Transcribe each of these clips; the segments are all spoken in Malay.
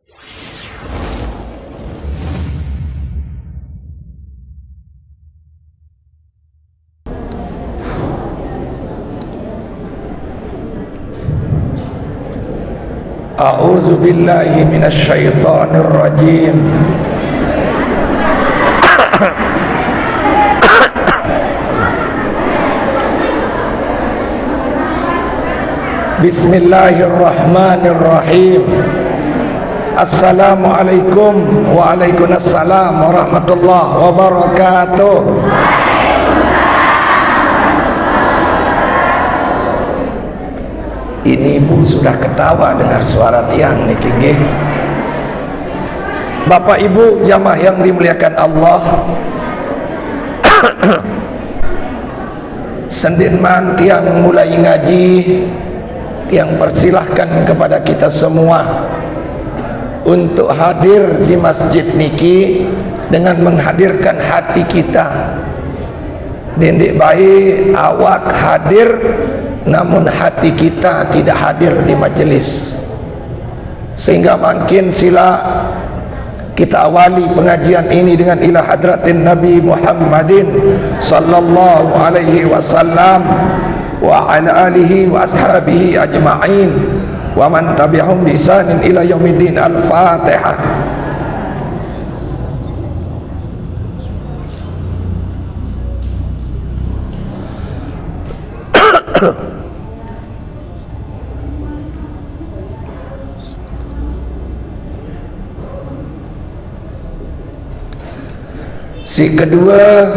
A'udzu billahi minasy syaithanir rajim. Bismillahirrahmanirrahim. Assalamualaikum waalaikumsalam warahmatullahi wabarakatuh. Ini ibu sudah ketawa dengar suara tiang niki nggih. Bapak Ibu jamaah yang dimuliakan Allah. Sendinman tiang mulai ngaji, tiang persilahkan kepada kita semua untuk hadir di masjid niki dengan menghadirkan hati kita. Dendik baik awak hadir, namun hati kita tidak hadir di majelis, sehingga makin sila kita awali pengajian ini dengan ila hadratin Nabi Muhammadin sallallahu alaihi wasallam wa ala alihi wa ashabihi ajma'in wa man tabi'ahum bi ihsanin ila yaumiddin. Al-Fatihah. Si kedua,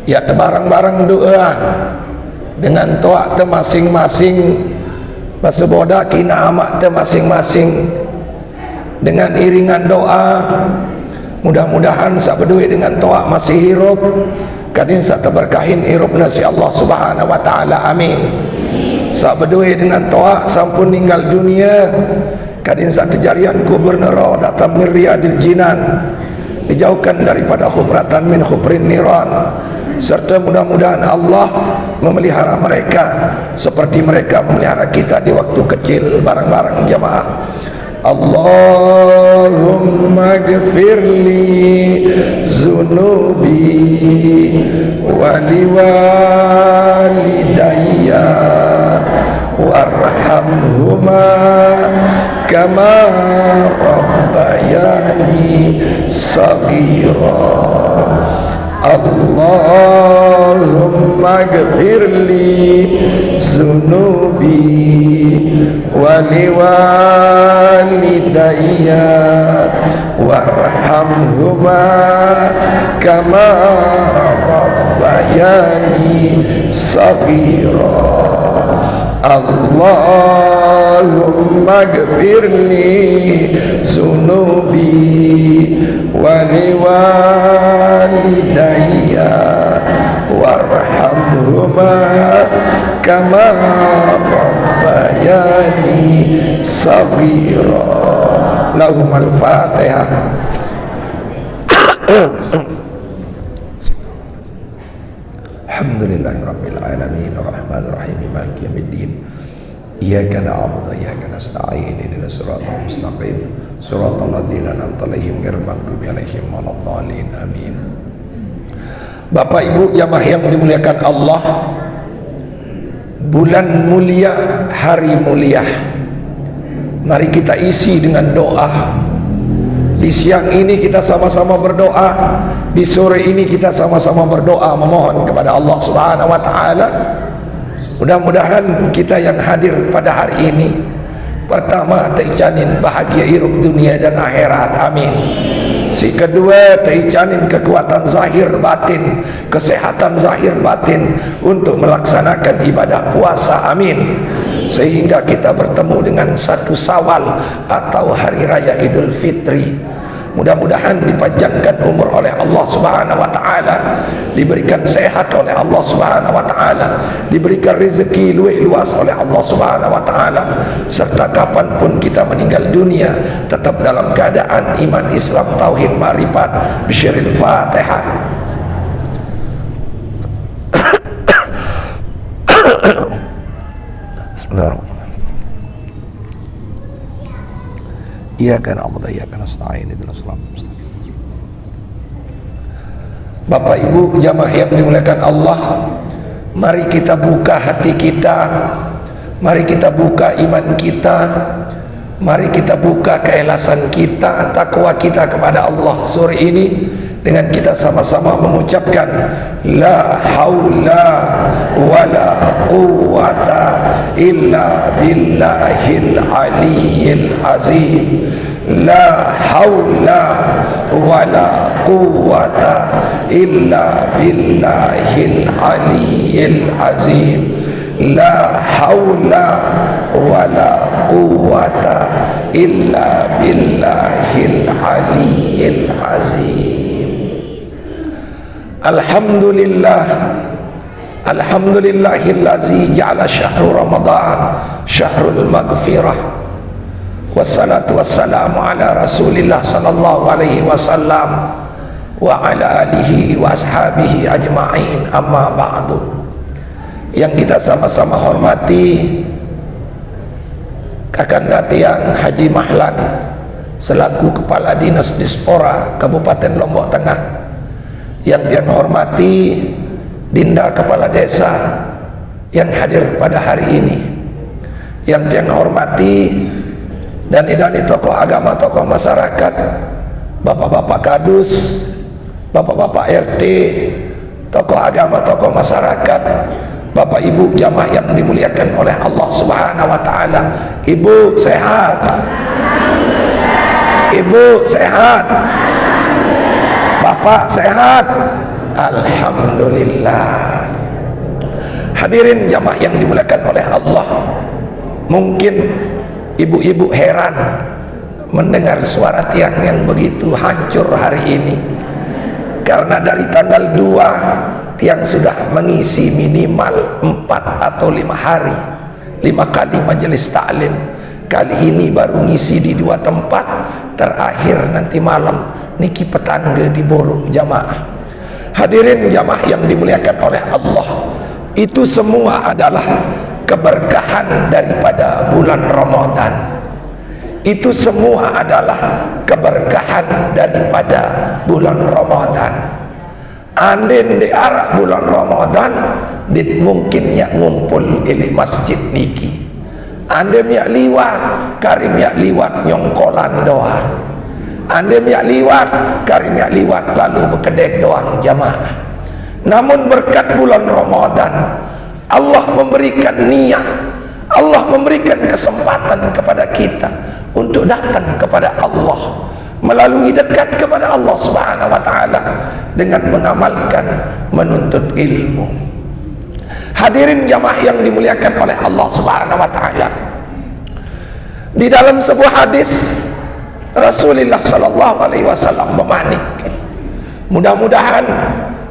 ya barang-barang doa dengan toa te masing-masing, baseboda kina amak te masing-masing dengan iringan doa. Mudah-mudahan sak berdua dengan toa masih hirup, kadin sak teberkahin hirup nasi Allah Subhanahu wa taala. Amin. Sak berdua dengan toa sampun ninggal dunia, kadin sak kejarian kubur neraka datang min riyadil jinan, dijauhkan daripada khubratan min khubrin niran, serta mudah-mudahan Allah memelihara mereka seperti mereka memelihara kita di waktu kecil. Bareng-bareng jamaah. Allahumma gfirli zunubi waliwalidayya warhamhuma kama rabbayani saghira. Allahumma gfirli zunubi waliwalidayya warhamhuma kama rabbayani saghira. Allahumma gfirli zunubi waliwalidayya warhamhuma kama rabbayani saghira. Lahumul Fatihah. Alhamdulillahirabbil alamin arrahmanir rahim maliki yaumiddin. Iyyaka na'budu wa iyyaka nasta'in ihdinas siratal mustaqim siratal ladzina an'amta 'alaihim ghairil maghdubi 'alaihim waladdallin. Amin. Bapak Ibu jamaah yang dimuliakan Allah, bulan mulia, hari mulia, mari kita isi dengan doa. Di siang ini kita sama-sama berdoa, di sore ini kita sama-sama berdoa memohon kepada Allah Subhanahu wa taala. Mudah-mudahan kita yang hadir pada hari ini, pertama teicanin bahagia hidup dunia dan akhirat. Amin. Si kedua teicanin kekuatan zahir batin, kesehatan zahir batin untuk melaksanakan ibadah puasa. Amin. Sehingga kita bertemu dengan satu Syawal atau hari raya Idul Fitri. Mudah-mudahan dipanjangkan umur oleh Allah Subhanahu wa taala, diberikan sehat oleh Allah Subhanahu wa taala, diberikan rezeki luas oleh Allah Subhanahu wa taala, serta kapanpun kita meninggal dunia tetap dalam keadaan iman, Islam, tauhid, ma'rifat. Bisyiril Fatihah. Bismillahirrahmanirrahim. Iyyaka na'budu wa iyyaka nasta'in ihdinas siratal mustaqim. Bapak Ibu jamaah yang dimuliakan Allah, mari kita buka hati kita, mari kita buka iman kita, mari kita buka keikhlasan kita, takwa kita kepada Allah sore ini dengan kita sama-sama mengucapkan la haula wala quwata illa billahil aliyyil azim. La haula wala quwata illa billahil aliyyil azim. La haula wala quwata illa billahil aliyyil azim. Alhamdulillah, alhamdulillahillazi ja'ala syahrul ramadan syahrul maghfirah, wassalatu wassalamu ala rasulillah sallallahu alaihi wasallam wa ala alihi wa ashabihi ajma'in, amma ba'du. Yang kita sama-sama hormati Kakanda Tiang Haji Mahlan selaku Kepala Dinas Dispora Kabupaten Lombok Tengah, yang Tiang hormati Dinda Kepala Desa yang hadir pada hari ini, yang Tiang hormati dani-dani tokoh agama, tokoh masyarakat, bapak-bapak kadus, bapak-bapak RT, tokoh agama, tokoh masyarakat, Bapak Ibu jamaah yang dimuliakan oleh Allah Subhanahu wa taala. Ibu sehat? Ibu sehat? Bapak sehat? Alhamdulillah. Hadirin jamaah yang dimuliakan oleh Allah, mungkin ibu-ibu heran mendengar suara Tiang yang begitu hancur hari ini, karena dari tanggal 2 Tiang sudah mengisi minimal 4 atau 5 hari, 5 kali majelis taklim. Kali ini baru ngisi di 2 tempat, terakhir nanti malam niki petangga di Borok jamaah. Hadirin jamaah yang dimuliakan oleh Allah, itu semua adalah keberkahan daripada bulan Ramadan. Itu semua adalah keberkahan daripada bulan Ramadan. Andin di arah bulan Ramadan, dit mungkin yak ngumpul di masjid niki. Andin yak liwat, karim yak liwat nyongkolan doang. Andin yak liwat, karim yak liwat lalu berkedek doang jamaah. Namun berkat bulan Ramadan, Allah memberikan niat, Allah memberikan kesempatan kepada kita untuk datang kepada Allah, melalui dekat kepada Allah Subhanahu wa taala dengan mengamalkan, menuntut ilmu. Hadirin jamaah yang dimuliakan oleh Allah Subhanahu wa taala, di dalam sebuah hadis Rasulullah sallallahu alaihi wasallam memanik, mudah-mudahan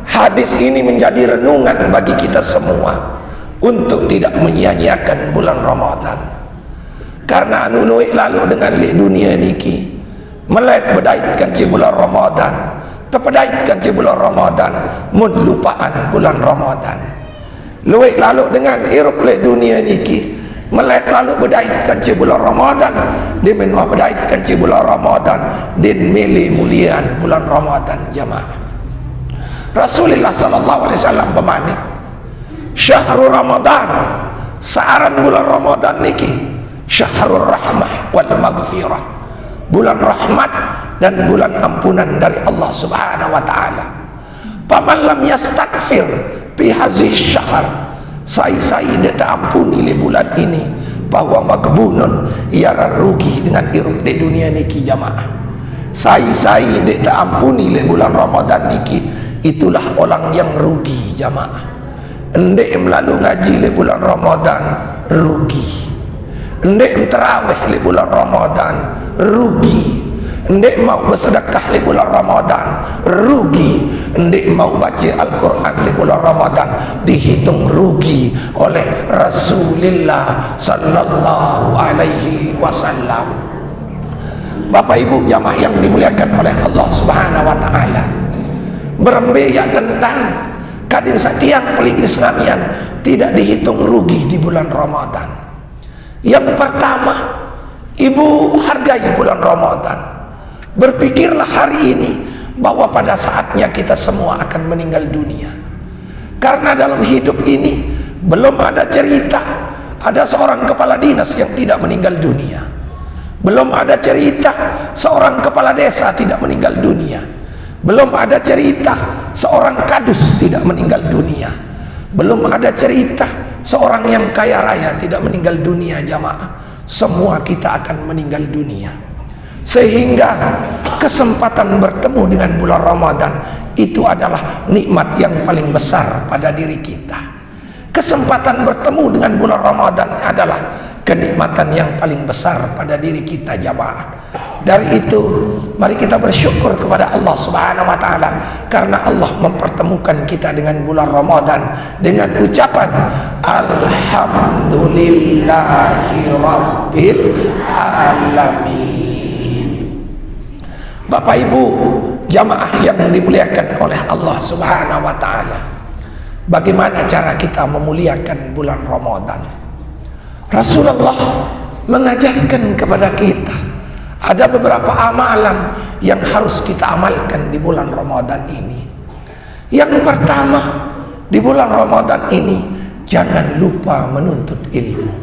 hadis ini menjadi renungan bagi kita semua untuk tidak menyia-nyiakan bulan Ramadan. Karena anu lalu dengan dunia niki melek bedaitkan ci bulan Ramadan, terpedaitkan ci bulan Ramadan, mun lupaan bulan Ramadan. Luwek lalu dengan hirup lek dunia niki, melek lalu bedaitkan ci bulan Ramadan, di menua bedaitkan ci bulan Ramadan, din milih mulian bulan Ramadan jamaah. Rasulullah sallallahu alaihi wasallam bermanik, syahrul Ramadan, saaran bulan Ramadan niki, syahrul rahmah wal maghfirah, bulan rahmat dan bulan ampunan dari Allah Subhanahu wa taala. Paman lam yastaghfir fi hadhihi syahr, sai-sai dia tak ampuni di bulan ini, bahwa maghbunun ia rugi dengan hirup di dunia niki jamaah. Sai-sai dia tak ampuni di bulan Ramadan niki, itulah orang yang rugi jamaah. Endek melalui ngaji di bulan Ramadan rugi, endek terawih di bulan Ramadan rugi, endek mau bersedekah di bulan Ramadan rugi, endek mau baca Al-Quran di bulan Ramadan dihitung rugi oleh Rasulullah sallallahu alaihi wasallam. Bapak Ibu jamaah yang dimuliakan oleh Allah Subhanahu wa taala, berembeya tentang kadin satiang pelik Islamian tidak dihitung rugi di bulan Ramadan. Yang pertama, Ibu hargai bulan Ramadan. Berpikirlah hari ini bahwa pada saatnya kita semua akan meninggal dunia. Karena dalam hidup ini belum ada cerita ada seorang kepala dinas yang tidak meninggal dunia. Belum ada cerita seorang kepala desa tidak meninggal dunia. Belum ada cerita seorang kadus tidak meninggal dunia. Belum ada cerita seorang yang kaya raya tidak meninggal dunia, jamaah. Semua kita akan meninggal dunia. Sehingga kesempatan bertemu dengan bulan Ramadan itu adalah nikmat yang paling besar pada diri kita. Kesempatan bertemu dengan bulan Ramadan adalah kenikmatan yang paling besar pada diri kita, jamaah. Dari itu mari kita bersyukur kepada Allah Subhanahu wa taala karena Allah mempertemukan kita dengan bulan Ramadan dengan ucapan alhamdulillahirabbil alamin. Bapak Ibu jamaah yang dimuliakan oleh Allah Subhanahu wa taala, bagaimana cara kita memuliakan bulan Ramadan? Rasulullah mengajarkan kepada kita ada beberapa amalan yang harus kita amalkan di bulan Ramadan ini. Yang pertama, di bulan Ramadan ini jangan lupa menuntut ilmu.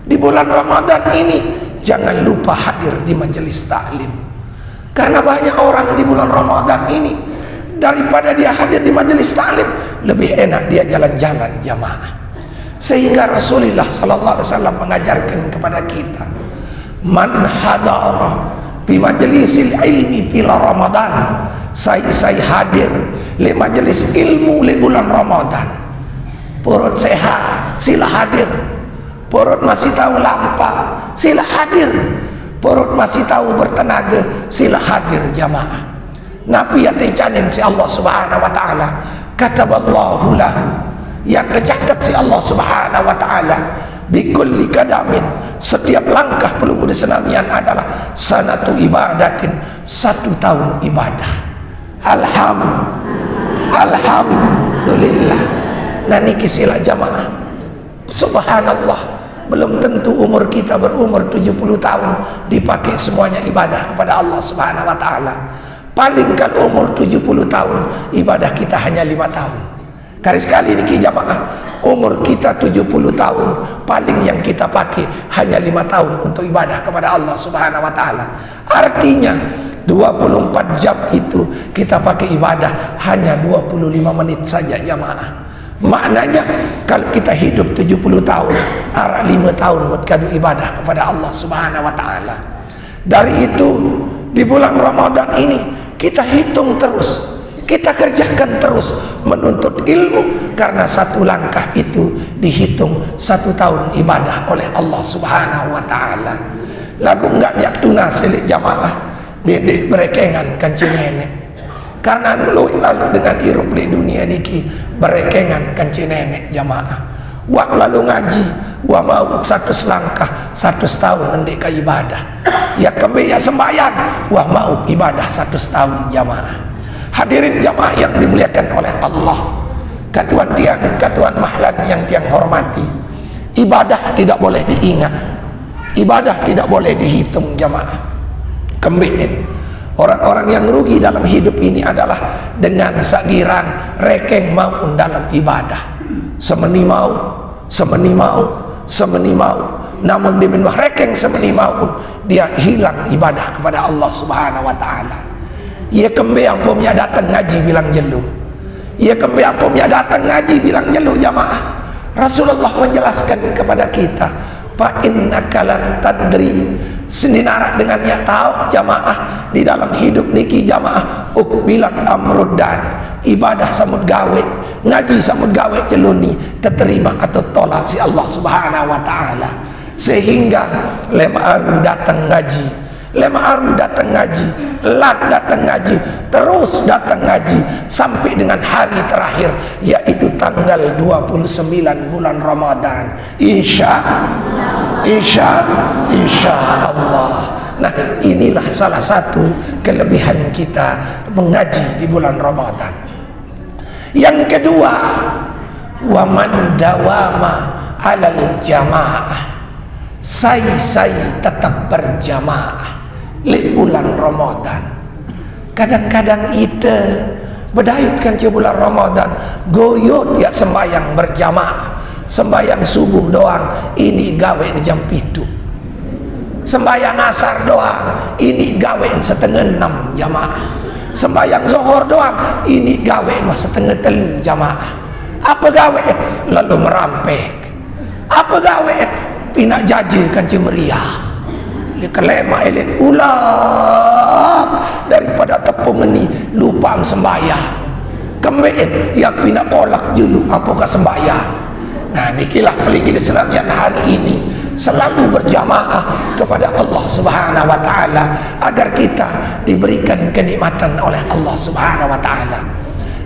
Di bulan Ramadan ini jangan lupa hadir di majelis taklim. Karena banyak orang di bulan Ramadan ini daripada dia hadir di majelis taklim, lebih enak dia jalan-jalan, jamaah. Sehingga Rasulullah sallallahu alaihi wasallam mengajarkan kepada kita, man hadara bi majlisil ilmi bila Ramadan, saya hadir le majelis ilmu le bulan Ramadan. Perut sehat sila hadir, perut masih tahu lapar sila hadir, perut masih tahu bertenaga sila hadir, jamaah. Nabi yaticanin si Allah Subhanahu wa taala kataballahu lahu, yang tercatat si Allah Subhanahu wa taala bikulli kadamin, setiap langkah pelumur senamian adalah sanatu ibadatin, 1 tahun ibadah. Alhamdulillah. Nah niki sila jamaah, subhanallah, belum tentu umur kita berumur 70 tahun dipakai semuanya ibadah kepada Allah Subhanahu wa taala. Paling kalau umur 70 tahun ibadah kita hanya 5 tahun. Kali sekali niki jamaah, umur kita 70 tahun, paling yang kita pakai hanya 5 tahun untuk ibadah kepada Allah Subhanahu wa taala. Artinya 24 jam itu kita pakai ibadah hanya 25 menit saja, jamaah. Maknanya kalau kita hidup 70 tahun, arah 5 tahun buat kadu ibadah kepada Allah Subhanahu wa taala. Dari itu di bulan Ramadan ini kita hitung terus, kita kerjakan terus menuntut ilmu, karena 1 langkah itu dihitung 1 tahun ibadah oleh Allah Subhanahu wa taala. Lagu enggak jak tunas selik jamaah dedek berekengan kanci nenek. Karena dulu lalu dengan hirup di dunia niki berekengan kanci nenek, jamaah. Wak lalu ngaji, wa mau 100 langkah 100 tahun nanti ke ibadah. Ya kebe ya sembahyang, wah mau ibadah 100 tahun, jamaah. Hadirin jamaah yang dimuliakan oleh Allah, katuan mahlan yang tiang hormati, ibadah tidak boleh diingat, ibadah tidak boleh dihitung, jamaah. Kembali orang-orang yang rugi dalam hidup ini adalah dengan sagiran rekeng mau dalam ibadah, semeni mau, namun di bawah rekeng semeni mau dia hilang ibadah kepada Allah Subhanahu wa taala. Ia kembe yang pomnya datang ngaji bilang jelu, ia kembe yang pomnya datang ngaji bilang jelu, jamaah. Rasulullah menjelaskan kepada kita, fa innaka lan tadri, seninarak dengan ya tahu, jamaah, di dalam hidup niki jamaah ukbilat amrudan, ibadah samud gawe, ngaji samud gawe celuni, terima atau tolak si Allah Subhanahu wa taala. Sehingga lemaru datang ngaji, lemaru datang ngaji, lat datang ngaji, terus datang ngaji sampai dengan hari terakhir, yaitu tanggal 29 bulan Ramadan, insya Allah. Nah inilah salah satu kelebihan kita mengaji di bulan Ramadan. Yang kedua, wa man dawama alal jamaah, Saya tetap berjamaah di bulan Ramadan. Kadang-kadang ide berdaitkan ke bulan Ramadan, goyot ya sembahyang berjamaah, sembahyang subuh doang, ini gawe di jam 7. Sembahyang asar doang, ini gawe setengah 6 jamaah. Sembahyang zuhur doang, ini gawe setengah 3 jamaah. Apa gawe? Lalu merampek. Apa gawe? Pinak jajakan cemeriah. Dia kelema elit ulang daripada tepung ini lupa sembahyang. Kembali yang pinak kolak dulu apakah sembahyang. Nah nikilah peligi Islam yang hari ini selalu berjamaah kepada Allah Subhanahu wa taala agar kita diberikan kenikmatan oleh Allah Subhanahu wa taala.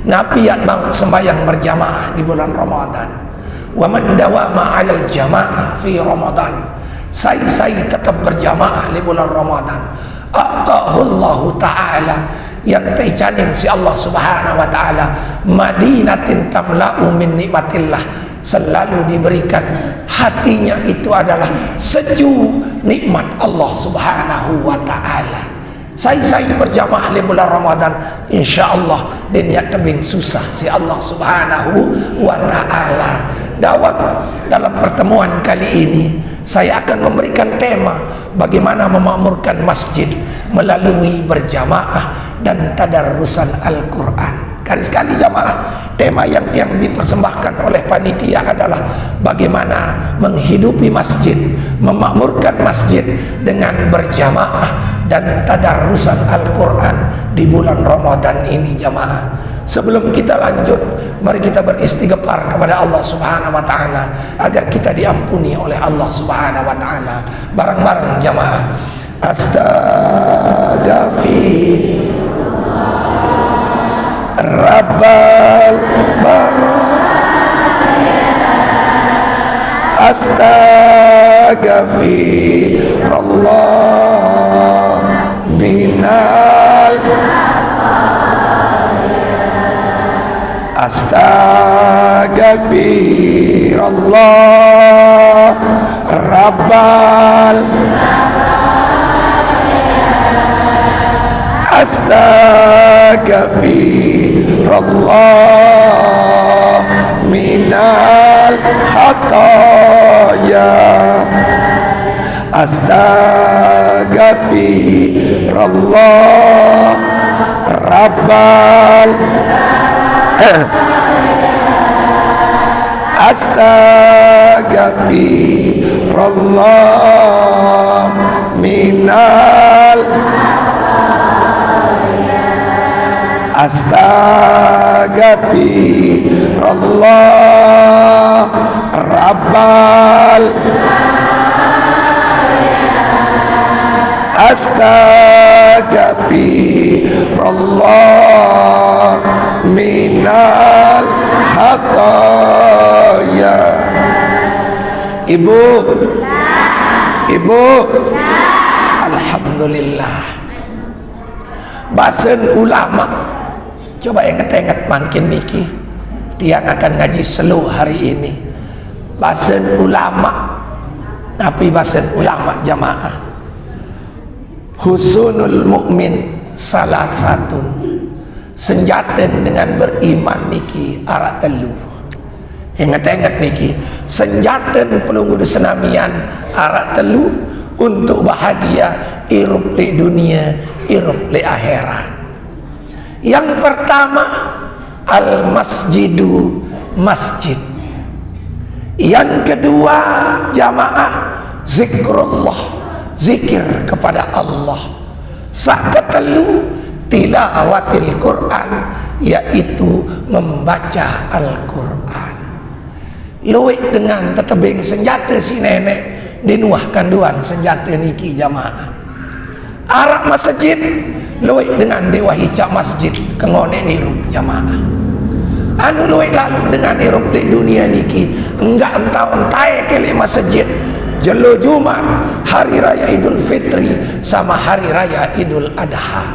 Nabi yang mau sembahyang berjamaah di bulan Ramadan. Wa man dawama 'alal jamaah fi Ramadan. Saya tetap berjamaah di bulan Ramadan. Atahullahu ta'ala, yang terjamin si Allah Subhanahu wa taala madinatin tamla'u min nikmatillah, selalu diberikan hatinya itu adalah sejuk nikmat Allah Subhanahu wa taala. Saya berjamaah di bulan Ramadan, insyaallah diniat tebing susah si Allah Subhanahu wa taala. Dawat dalam pertemuan kali ini saya akan memberikan tema bagaimana memakmurkan masjid melalui berjamaah dan tadarrusan Al-Quran. Sekali jamaah, tema yang dipersembahkan oleh panitia adalah bagaimana menghidupi masjid, memakmurkan masjid dengan berjamaah dan tadarrusan Al-Quran di bulan Ramadan ini jamaah. Sebelum kita lanjut, mari kita beristighfar kepada Allah Subhanahu wa taala agar kita diampuni oleh Allah Subhanahu wa taala. Bareng-bareng jamaah. Astaghfir Rabbal baraya, astaghfirullah minal astaghfirullah Rabbal astaghfirullah minal khataya, astaghfirullah Rabbal astaghfirullah minal astaghfirullah Rabbal astaghfirullah minal khataya. Ibu, alhamdulillah. Bahasan ulama, coba ingat-ingat makin niki dia akan ngaji slow hari ini. Bahasan ulama, tapi bahasan ulama jamaah. Husnul mukmin salah satu senjata dengan beriman niki arak telu. Ingat-ingat niki senjata pelunggu senamian arak telu untuk bahagia irup di dunia, irup di akhirat. Yang pertama al-masjidu, masjid. Yang kedua jamaah zikrullah, zikir kepada Allah. Sakatelu tilawatil Quran, yaitu membaca Al-Quran. Luwih dengan tetebing senjata si nenek dinuahkan duan senjata niki jamaah. Arak masjid luwih dengan dewa hijab masjid kengonek nirup jamaah. Anu luwih lalu dengan nirup di dunia niki enggak entah-entah kele masjid jelo Jumat, hari raya Idul Fitri sama hari raya Idul Adha.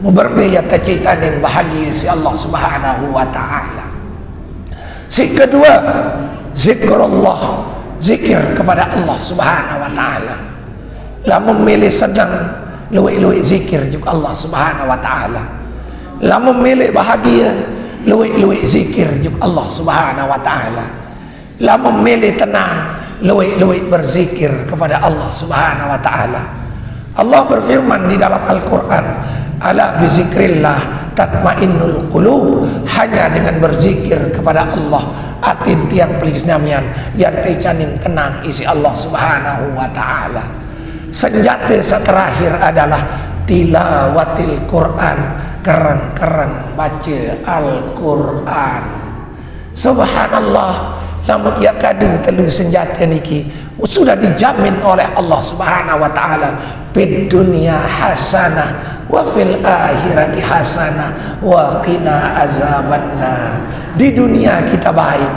Berbeda citanin bahagia si Allah Subhanahu wa taala. Si kedua zikrullah, zikir kepada Allah Subhanahu wa taala. Lamun milih senang, luwih-luwih zikir juga Allah Subhanahu wa taala. Lamun milih bahagia, luwih-luwih zikir juga Allah Subhanahu wa taala. Lamun milih tenang, luwih-luwih berzikir kepada Allah Subhanahu wa taala. Allah berfirman di dalam Al-Qur'an, ala bizikrillah tatmainnul qulub, hanya dengan berzikir kepada Allah atin tiang pelisnamian yang tecanin tenang isi Allah Subhanahu wa taala. Senjata terakhir adalah tilawatil Quran, kerang-kerang baca Al-Quran. Subhanallah, lamun ia kadu telu senjata niki sudah dijamin oleh Allah Subhanahu wa taala, fid dunya hasanah wa fil akhirati hasanah wa qina azabannar. Di dunia kita baik,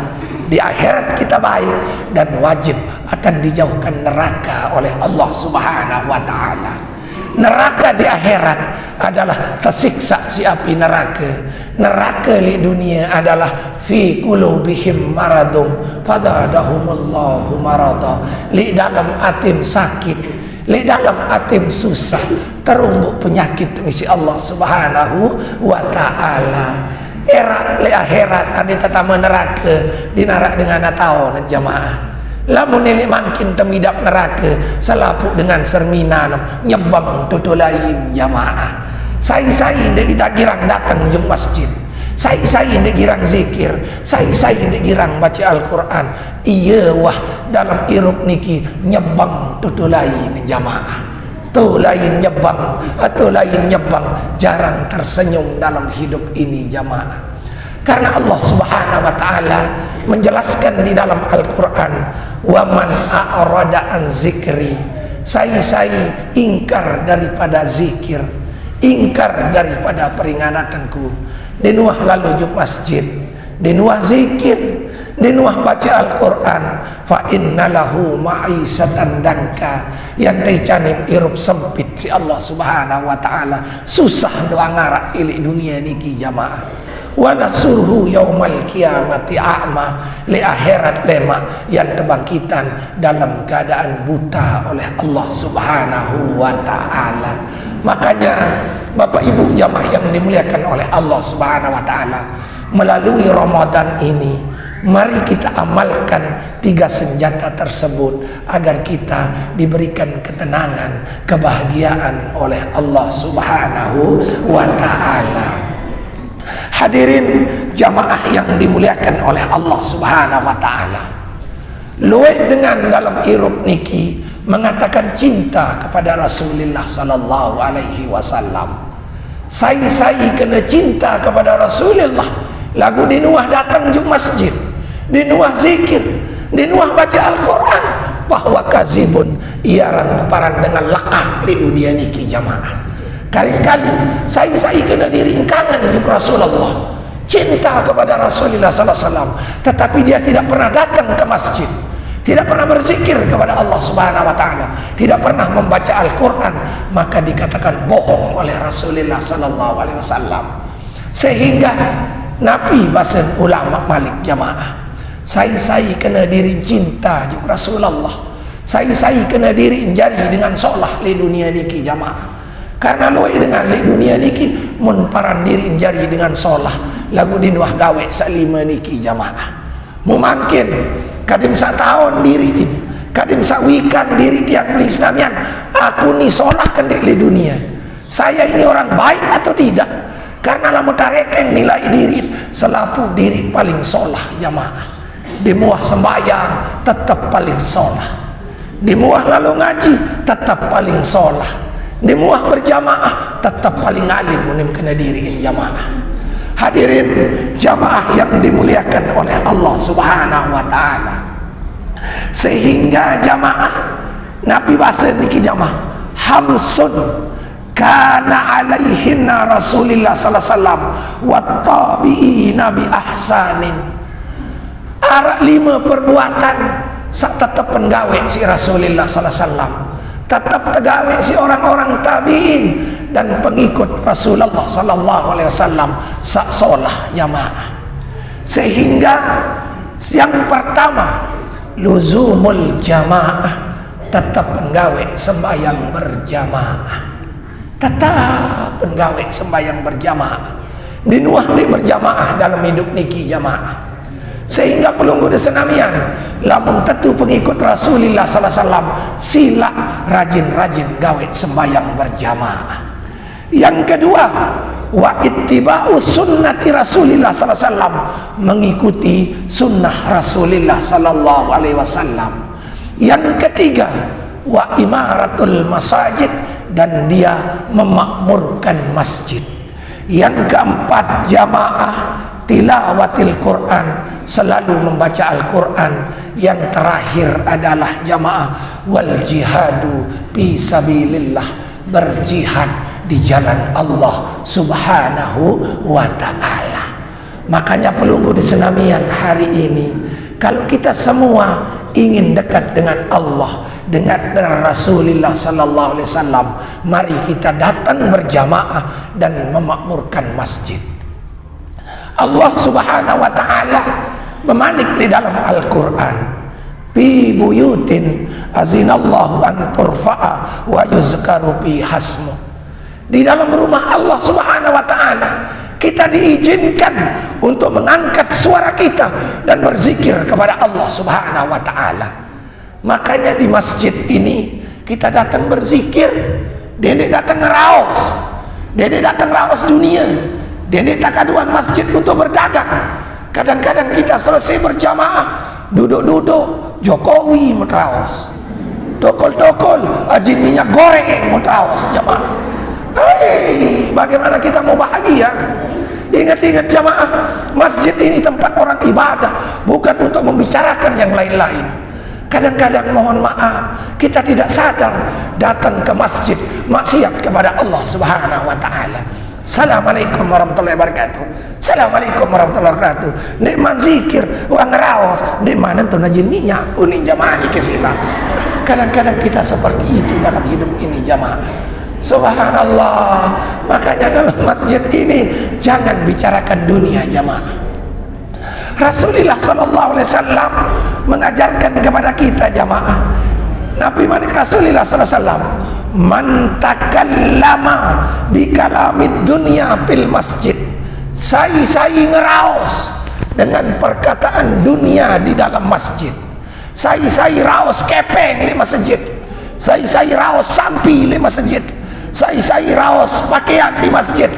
di akhirat kita baik, dan wajib akan dijauhkan neraka oleh Allah Subhanahu wa taala. Neraka di akhirat adalah tersiksa si api neraka. Neraka di dunia adalah fi qulubihim maradum fadadahumullahu marada. Li dalam atim sakit, li dalam atim susah, terumbuk penyakit misi Allah Subhanahu wa taala. Erat li akhirat adi tatama neraka dinarak dengan atau jamaah. Lamun ini makin temidap neraka selapuk dengan serminan nyebang tutulain jamaah. Saya ndak girang datang ke masjid, saya ndak girang zikir, saya ndak girang baca Al-Quran. Iya wah dalam irup niki nyebang tutulain jamaah. Tu lain nyebang atau lain nyebang, jarang tersenyum dalam hidup ini jamaah. Karena Allah Subhanahu wa taala menjelaskan di dalam Al-Quran, wa man a'rada an zikri, saya ingkar daripada zikir, ingkar daripada peringatanku. Dinuah lalu juk masjid, dinuah zikir, dinuah baca Al-Quran, fa innalahu ma'isatan dangka, yang dicanim irup sempit si Allah Subhanahu wa taala, susah doa ngarak ilik dunia niki jamaah. Wa nasuruhu yaumal qiyamati a'ma, li akhirat lema yang kebangkitan dalam keadaan buta oleh Allah Subhanahu wa taala. Makanya Bapak Ibu jamaah yang dimuliakan oleh Allah Subhanahu wa taala, melalui Ramadan ini mari kita amalkan 3 senjata tersebut agar kita diberikan ketenangan, kebahagiaan oleh Allah Subhanahu wa taala. Hadirin jamaah yang dimuliakan oleh Allah Subhanahu wa taala, luwih dengan dalam irup niki mengatakan cinta kepada Rasulullah sallallahu alaihi wasallam. Saya kena cinta kepada Rasulullah, lagu dinuah datang ke masjid, dinuah zikir, dinuah baca Al-Quran, bahwa kazibun iaran teparan dengan lekah di dunia niki jamaah. Kali-kali saya kena diringkangan juga Rasulullah, cinta kepada Rasulullah sallallahu alaihi wasallam, tetapi dia tidak pernah datang ke masjid, tidak pernah berzikir kepada Allah Subhanahu wa taala, tidak pernah membaca Al-Quran, maka dikatakan bohong oleh Rasulullah sallallahu alaihi wasallam. Sehingga Nabi basen ulama Malik jamaah, saya kena diri cinta juga Rasulullah, saya kena diri jari dengan solah di dunia niki jamaah. Karena luai dengan di dunia niki mun paran diri jari dengan solah lagu dinuah gawe salima niki jamaah. Mungkin kadim sak tahun diri, kadim sak wikan diri tiang Islamian, aku ni solah kan di dunia, saya ini orang baik atau tidak? Karena lamu tarekeng nilai diri selapu diri paling solah jamaah. Dimuah sembahyang tetap paling solah, dimuah lalu ngaji tetap paling solah, dimuah berjamaah tetap paling alim munim kena diriin jamaah. Hadirin jamaah yang dimuliakan oleh Allah Subhanahu wa taala, sehingga jamaah Nabi bahasa niki jamaah hamsun kana alaihinna Rasulullah sallallahu alaihi wasallam wa tabi'ina bi ahsanin. Arak 5 perbuatan sak tetap penggawe si Rasulullah sallallahu alaihi wasallam, tetap tegawe si orang-orang tabi'in dan pengikut Rasulullah sallallahu alaihi wasallam sak solah jamaah. Sehingga yang pertama luzumul jamaah, tetap penggawe sembahyang berjamaah, tetap penggawe sembahyang berjamaah, dinuah di berjamaah dalam hidup niki jamaah. Sehingga pelunggu desenamian lamun tentu pengikut Rasulullah sallallahu alaihi wasallam sila rajin-rajin gawe sembahyang berjamaah. Yang kedua, wa ittiba'u sunnati Rasulillah sallallahu alaihi wasallam, mengikuti sunnah Rasulullah sallallahu alaihi wasallam. Yang ketiga, wa imaratul masajid, dan dia memakmurkan masjid. Yang keempat, jamaah tilawatil Quran, selalu membaca Al-Quran. Yang terakhir adalah jamaah wal jihadu fi sabilillah, berjihad di jalan Allah subhanahu wa ta'ala. Makanya pelunggu di senamian hari ini, kalau kita semua ingin dekat dengan Allah, dengan Rasulullah sallallahu alaihi wasallam, mari kita datang berjamaah dan memakmurkan masjid. Allah subhanahu wa ta'ala memanik di dalam Al-Quran, fi buyutin azinallahu an turfa'a wa yuzkaru fi hasmu. Di dalam rumah Allah subhanahu wa ta'ala kita diizinkan untuk mengangkat suara kita dan berzikir kepada Allah subhanahu wa ta'ala. Makanya di masjid ini kita datang berzikir. Dede datang ngeraos, dede datang raos dunia, dede takaduan masjid untuk berdagang. Kadang-kadang kita selesai berjamaah, duduk-duduk Jokowi metraos, tokol-tokol ajin minyak goreng metraos jamaah. Hei, bagaimana kita mau bahagia? Ingat-ingat jamaah, masjid ini tempat orang ibadah, bukan untuk membicarakan yang lain-lain. Kadang-kadang mohon maaf, kita tidak sadar datang ke masjid maksiat kepada Allah subhanahu wa ta'ala. Assalamualaikum warahmatullahi wabarakatuh. Assalamualaikum warahmatullahi wabarakatuh. Nikmat zikir, uang raos, nikmat itu najin minyak kuning jamaah di kesila. Kadang-kadang kita seperti itu dalam hidup ini jamaah. Subhanallah. Makanya dalam masjid ini jangan bicarakan dunia jamaah. Rasulullah sallallahu alaihi wasallam mengajarkan kepada kita jamaah. Nabi Malik Rasulullah sallallahu alaihi wasallam, man takallama bi kalamid dunya fil masjid, sai ngeraos dengan perkataan dunia di dalam masjid. Sai raos kepeng di masjid, sai raos sampi di masjid, sai raos pakaian di masjid,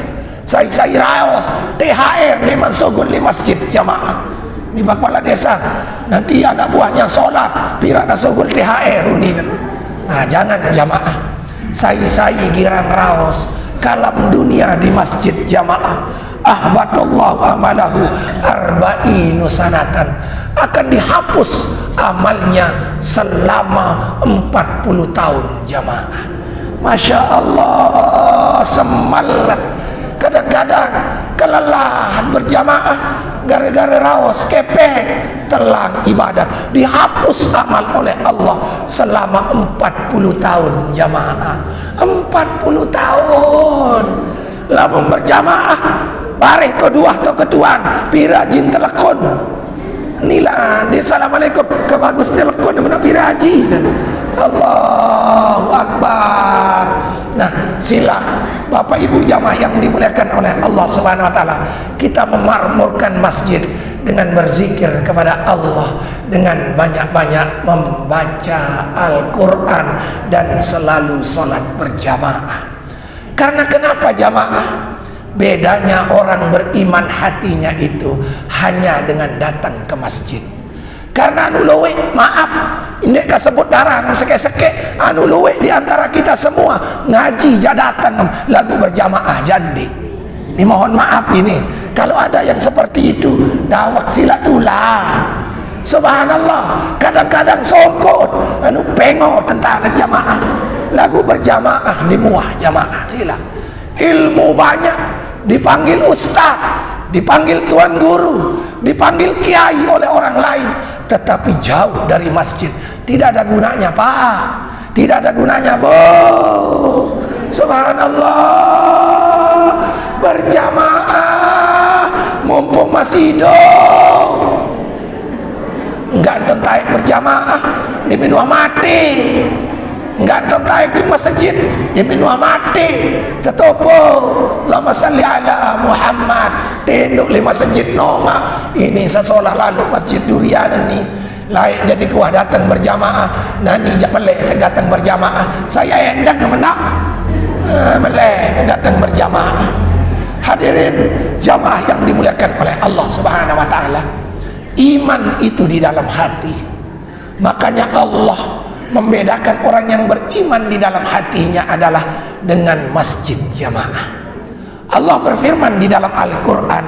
sai raos THR di mansugul di masjid jamaah. Di kepala desa nanti anak buahnya sholat pira nasugul THR ini. Nah jangan jamaah, sai girang raos kalam dunia di masjid jamaah. Ahbadallahu amalahu arba'inu sanatan, akan dihapus amalnya selama 40 tahun jamaah. Masya Allah, semalat. Kadang-kadang kelelahan berjamaah gara-gara raos kepeng telah ibadah, dihapus amal oleh Allah selama 40 tahun jamaah. 40 tahun lamun berjamaah bareh kedua atau ketuan pirajin telekon nila di assalamualaikum kebagus telekon mana pirajin. Allahu Akbar. Nah, sila Bapak Ibu jamaah yang dimuliakan oleh Allah Subhanahu wa taala, kita memakmurkan masjid dengan berzikir kepada Allah, dengan banyak-banyak membaca Al-Qur'an dan selalu salat berjamaah. Karena kenapa jamaah? Bedanya orang beriman hatinya itu hanya dengan datang ke masjid. Karena anu luwe, maaf, ini kasebut darah seke-seke, anu luwe di antara kita semua ngaji jadatan lagu berjamaah jadi. Ini mohon maaf ini, kalau ada yang seperti itu, dawak silatullah. Subhanallah, kadang-kadang songkot, anu pengo tentang jamaah, lagu berjamaah di muah jamaah sila. Ilmu banyak, dipanggil ustaz, dipanggil tuan guru, dipanggil kiai oleh orang lain, tetapi jauh dari masjid, tidak ada gunanya pak, tidak ada gunanya bu. Subhanallah, berjamaah mumpung masih hidup, enggak antum taik berjamaah di minua mati, enggak antum taik di masjid di minua mati, tetopo lama salli ala Muhammad tenduk di masjid nongak ini sesolah lalu masjid durian ini laik jadi kuah datang berjamaah nani melek datang berjamaah saya endang menang melek datang berjamaah. Hadirin jamaah yang dimuliakan oleh Allah Subhanahu wa taala, iman itu di dalam hati. Makanya Allah membedakan orang yang beriman di dalam hatinya adalah dengan masjid jamaah. Allah berfirman di dalam Al-Qur'an,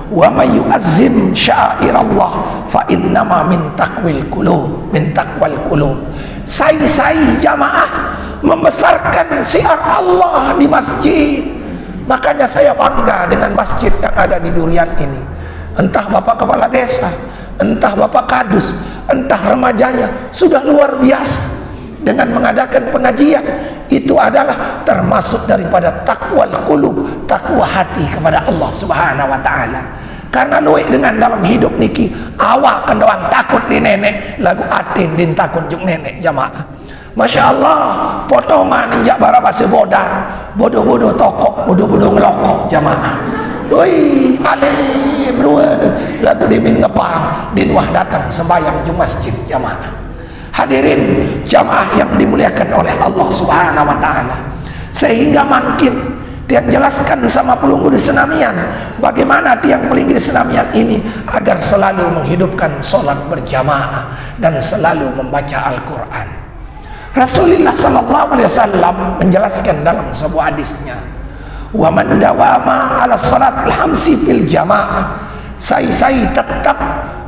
"Wa may yu'azzim sya'airallah fa innama min taqwil qulub, min taqwal qulub." Sai-sai jamaah membesarkan syiar Allah di masjid. Makanya saya bangga dengan masjid yang ada di Durian ini. Entah Bapak Kepala Desa, entah Bapak Kadus, entah remajanya, sudah luar biasa dengan mengadakan pengajian. Itu adalah termasuk daripada takwal qulub, takwa hati kepada Allah Subhanahu wa taala. Karena luwek dengan dalam hidup niki awak kan doang takut di nenek lagu atin din takut juk nenek jamaah. Masya Allah, potongan injak baraba seboda, bodoh-bodoh tokok, bodoh-bodoh ngelokok jamaah. Woi, alih beruan lagu dimin ngepang, din wah datang sembahyang di masjid jamaah. Hadirin jamaah yang dimuliakan oleh Allah Subhanahu wa taala. Sehingga makin dia jelaskan sama pelunggu di Senamian, bagaimana tiang pelinggi di Senamian ini agar selalu menghidupkan sholat berjamaah dan selalu membaca Al-Quran. Rasulullah sallallahu alaihi wasallam menjelaskan dalam sebuah hadisnya, "Wa man dawama 'ala shalatil khamsi fil jamaah." Sai tetap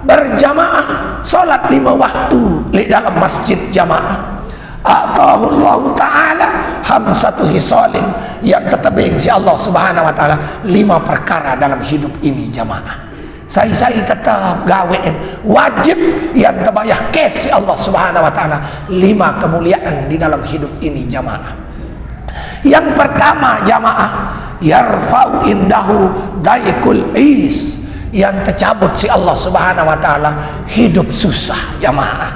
berjamaah salat 5 waktu di dalam masjid jamaah. Atahullahu ta'ala hamsatu hisalin, yang tetap si Allah Subhanahu wa taala 5 perkara dalam hidup ini jamaah. Saya tetap gawein wajib yang terbayah kes Allah Subhanahu wa taala 5 kemuliaan di dalam hidup ini jamaah. Yang pertama jamaah, yarfa'u indahu daikul is, yang tercabut si Allah Subhanahu wa taala hidup susah jamaah.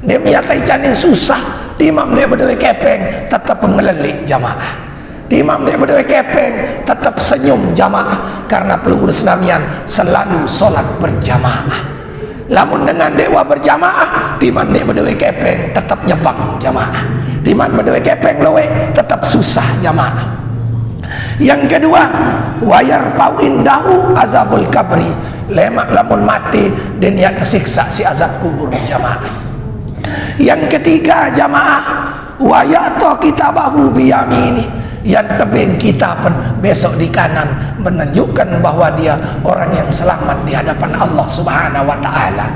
Dia miatai janin susah, imam dia berdua kepeng tetap mengelelik jamaah. Imam dia berdua kepeng tetap senyum jamaah, karena pelunggu Senamian selalu solat berjamaah. Lamun dengan dewa berjamaah, imam dia berdua kepeng tetap nyebang jamaah, imam berdua kepeng lowe tetap susah jamaah. Yang kedua, wayar pau indahu azabul kabri, lemak lamun mati dan dia tersiksa si azab kubur jamaah. Yang ketiga jamaah, wayato kitabahu biyamini, yang tebing kitab besok di kanan menunjukkan bahwa dia orang yang selamat di hadapan Allah Subhanahu wa taala.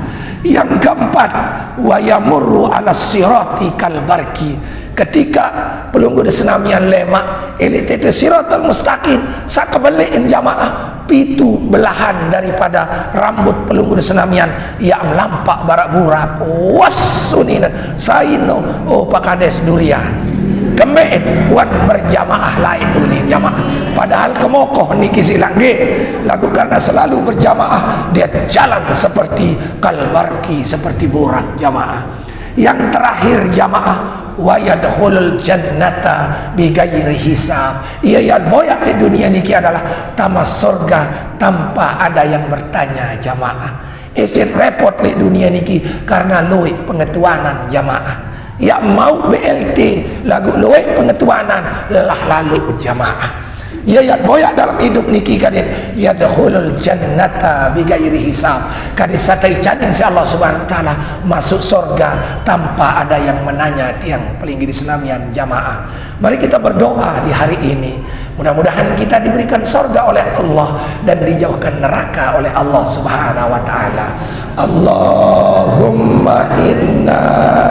Yang keempat, wa yamurru 'ala sirati kal barki, ketika pelunggu di Senamian lemak elitete siratal mustaqim sakebeliin jamaah pitu belahan daripada rambut pelunggu di Senamian yang lampak barak burak wasuninan saino pakades durian kemet buat berjamaah lain dunia jamaah. Padahal kemokoh niki silangge lagu, karena selalu berjamaah dia jalan seperti kalbarki, seperti borak jamaah. Yang terakhir jamaah, wa yadkhulul jannata bighairi hisab, ia yang boyak di dunia niki adalah tamas surga tanpa ada yang bertanya jamaah. Isin repot di dunia niki karena luwih pengetuanan jamaah. Ya mau BLT lagu luwih pengetuanan lelah lalu jamaah. Ya boyak dalam hidup niki kadin ya dakhulul jannata bighairi hisab, kadin satai janin si Allah Subhanahu wa taala masuk surga tanpa ada yang menanya tiang pelinggi di Senamian jamaah. Mari kita berdoa di hari ini, mudah-mudahan kita diberikan surga oleh Allah dan dijauhkan neraka oleh Allah Subhanahu wa taala. Allahumma inna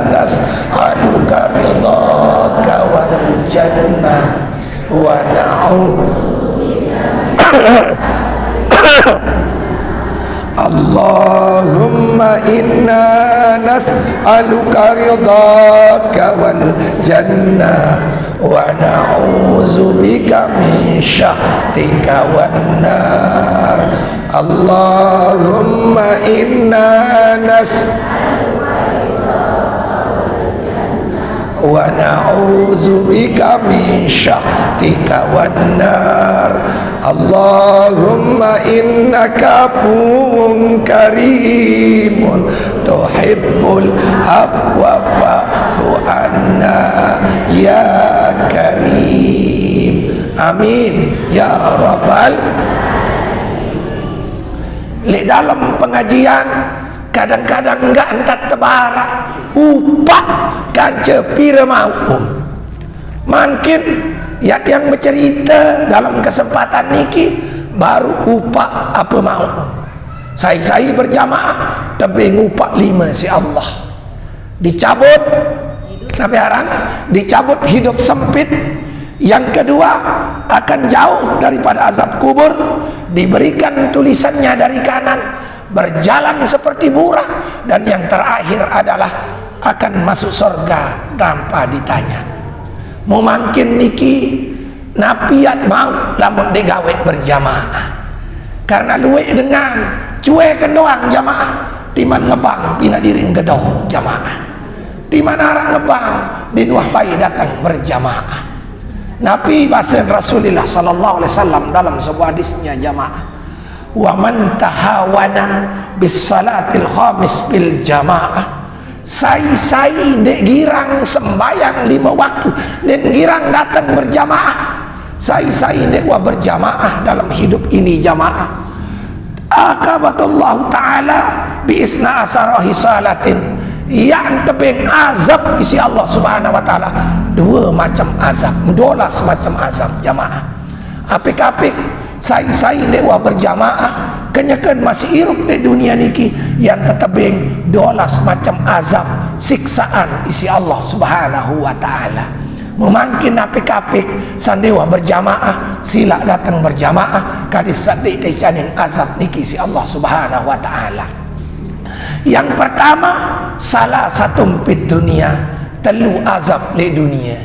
nas'aluka ridhaka wal jannah wa Allahumma inna nas'aluka ridhaka wal jannah wa na'udzubika min syahtika wan nar. Allahumma inna nas'aluka wa na'udzubika min syahtika wan nar. Allahumma innaka afuwun karimun tuhibbul afwa fa'fu anna ya karim. Amin ya rabbal. Di dalam pengajian kadang-kadang enggak entat tebarak upak ganca pira mau. Mungkin ya yang bercerita dalam kesempatan niki baru upak apa mau. Saya berjamaah tebing upak 5 si Allah. Dicabut nabi harang, dicabut hidup sempit. Yang kedua akan jauh daripada azab kubur, diberikan tulisannya dari kanan, berjalan seperti burak, dan yang terakhir adalah akan masuk surga tanpa ditanya. Mau mungkin niki napiat mau lamun digawe berjamaah, karena luwe dengan cuekan doang jamaah, timan ngebang pina diring gedoh jamaah, timan arah ngebang di nuah bayi datang berjamaah. Nabi bahasa Rasulullah sallallahu alaihi wasallam dalam sebuah hadisnya jamaah, wa man tahawana bis salatil khamis bil jamaah, sai dek girang sembayang 5 waktu dan girang datang berjamaah, sai dek wa berjamaah dalam hidup ini jamaah, akabatullah taala bi isna asarahi salatin, yang tebing azab isi Allah subhanahu wa ta'ala 2 macam azab, 12 macam azab jamaah. Apik-apik sai dewa berjamaah kenyakan masih hirup di dunia niki yang tetebing 12 macam azab siksaan isi Allah subhanahu wa ta'ala. Memangkin apik-apik sandewa berjamaah, sila datang berjamaah kadis sadik tecanin azab niki si Allah subhanahu wa ta'ala. Yang pertama, salah satu pid dunia, telu azab le dunia.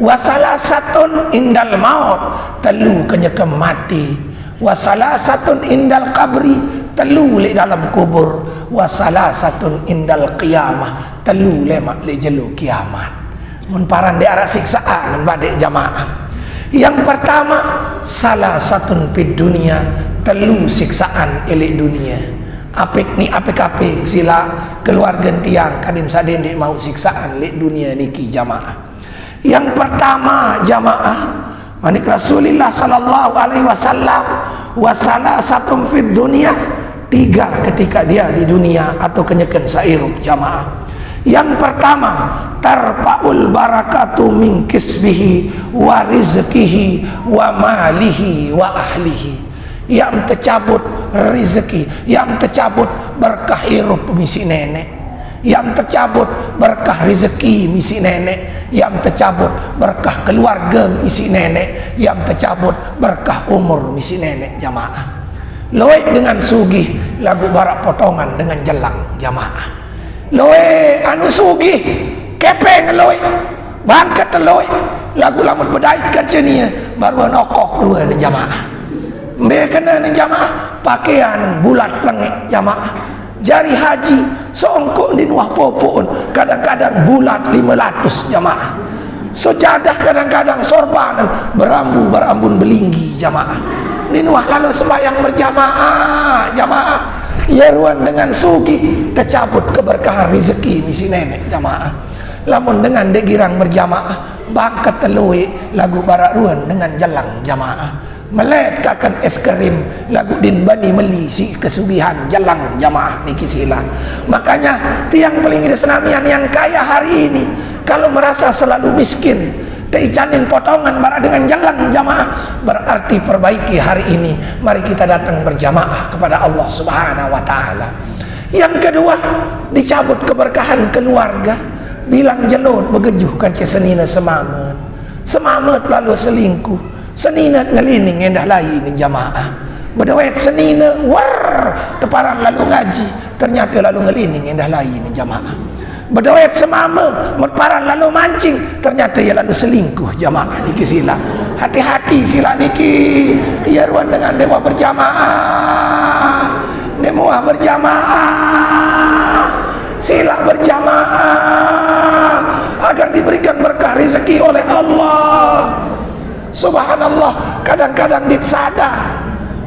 Wa salah satun indal maut, telu kenyakan mati. Wa salah satun indal kabri, telu le dalam kubur. Wa salah satun indal qiyamah, telu lemak le jelu kiamat. Mun paran di arah siksaan badek jamaah. Yang pertama, salah satun pid dunia, telu siksaan elek dunia. Apik ni apik-apik sila keluarga tiang kadim saden dek mau siksaan lek dunia niki jamaah. Yang pertama jamaah manik Rasulullah sallallahu alaihi wasallam wa salasatun fid dunia, 3 ketika dia di dunia atau kenyakan sairup jamaah. Yang pertama, tarfaul barakatu min kisbihi wa rizqihi wa malihi wa ahlihi, yang tercabut rezeki, yang tercabut berkah hirup misi nenek, yang tercabut berkah rezeki misi nenek, yang tercabut berkah keluarga misi nenek, yang tercabut berkah umur misi nenek jamaah. Loe dengan sugih lagu barak potongan dengan jelang jamaah. Loe anu sugih kepeng loe bangkat loe lagu lamun bedait kacenia baru nokok keluar jamaah. Mereka kena jamaah pakaian bulat lengit jamaah, jari haji songkok di nuah popon kadang-kadang bulat 500 jamaah, sejadah kadang-kadang sorban berambun belinggi jamaah. Di nuah lalu sembahyang berjamaah jamaah, ya ruan dengan sugi tercabut keberkahan rezeki misi nenek jamaah. Lamun dengan degirang berjamaah bakat telui lagu barak ruan dengan jelang jamaah. Meletkakan es krim lagu din bani meli si kesugihan jalang jamaah niki sila. Makanya tiang paling senamian yang kaya hari ini kalau merasa selalu miskin teicanin potongan bara dengan jalang jamaah, berarti perbaiki hari ini. Mari kita datang berjamaah kepada Allah subhanahu wa ta'ala. Yang kedua, dicabut keberkahan keluarga, bilang jelut begejuh kan senina semamet lalu selingkuh, senina ngelining endah lain jamaah, bedawet senina war teparan lalu ngaji ternyata lalu ngelining endah lain jamaah, bedawet semama merparan lalu mancing ternyata ia lalu selingkuh jamaah niki sila. Hati-hati sila niki ya ruan dengan dewa berjamaah, dewa berjamaah, sila berjamaah agar agar diberikan berkah rezeki oleh Allah. Subhanallah, kadang-kadang dia sadar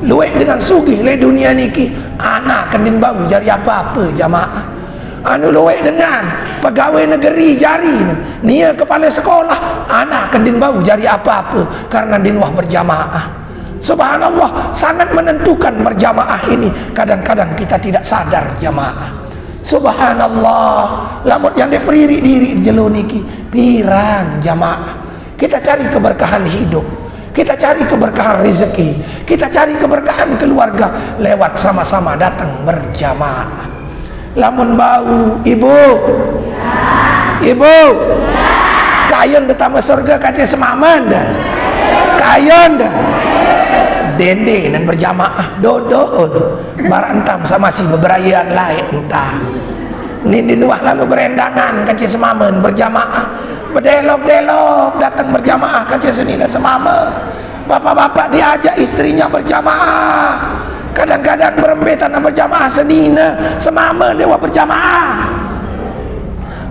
luwek dengan sugih le dunia niki, anak kendin bau jari apa-apa jamaah. Anu luwek dengan pegawai negeri jari nia kepala sekolah, anak kendin bau jari apa-apa karena dinuah berjamaah. Subhanallah, sangat menentukan berjamaah ini. Kadang-kadang kita tidak sadar jamaah. Subhanallah, lamun yang diperirik diri jelo niki pirang jamaah. Kita cari keberkahan hidup, kita cari keberkahan rezeki, kita cari keberkahan keluarga lewat sama-sama datang berjamaah. Lamun bau ibu, ibu, kayon betama surga kaca semaman dah, kayon dah, dende dan berjamaah, dodoon, barantam sama si beberayaan lain entah. Ini dinuah lalu berendangan kaca semaman berjamaah, berdelok-delok datang berjamaah kaca senina semama. Bapak-bapak diajak istrinya berjamaah, kadang-kadang berembetan berjamaah senina semama dewa berjamaah,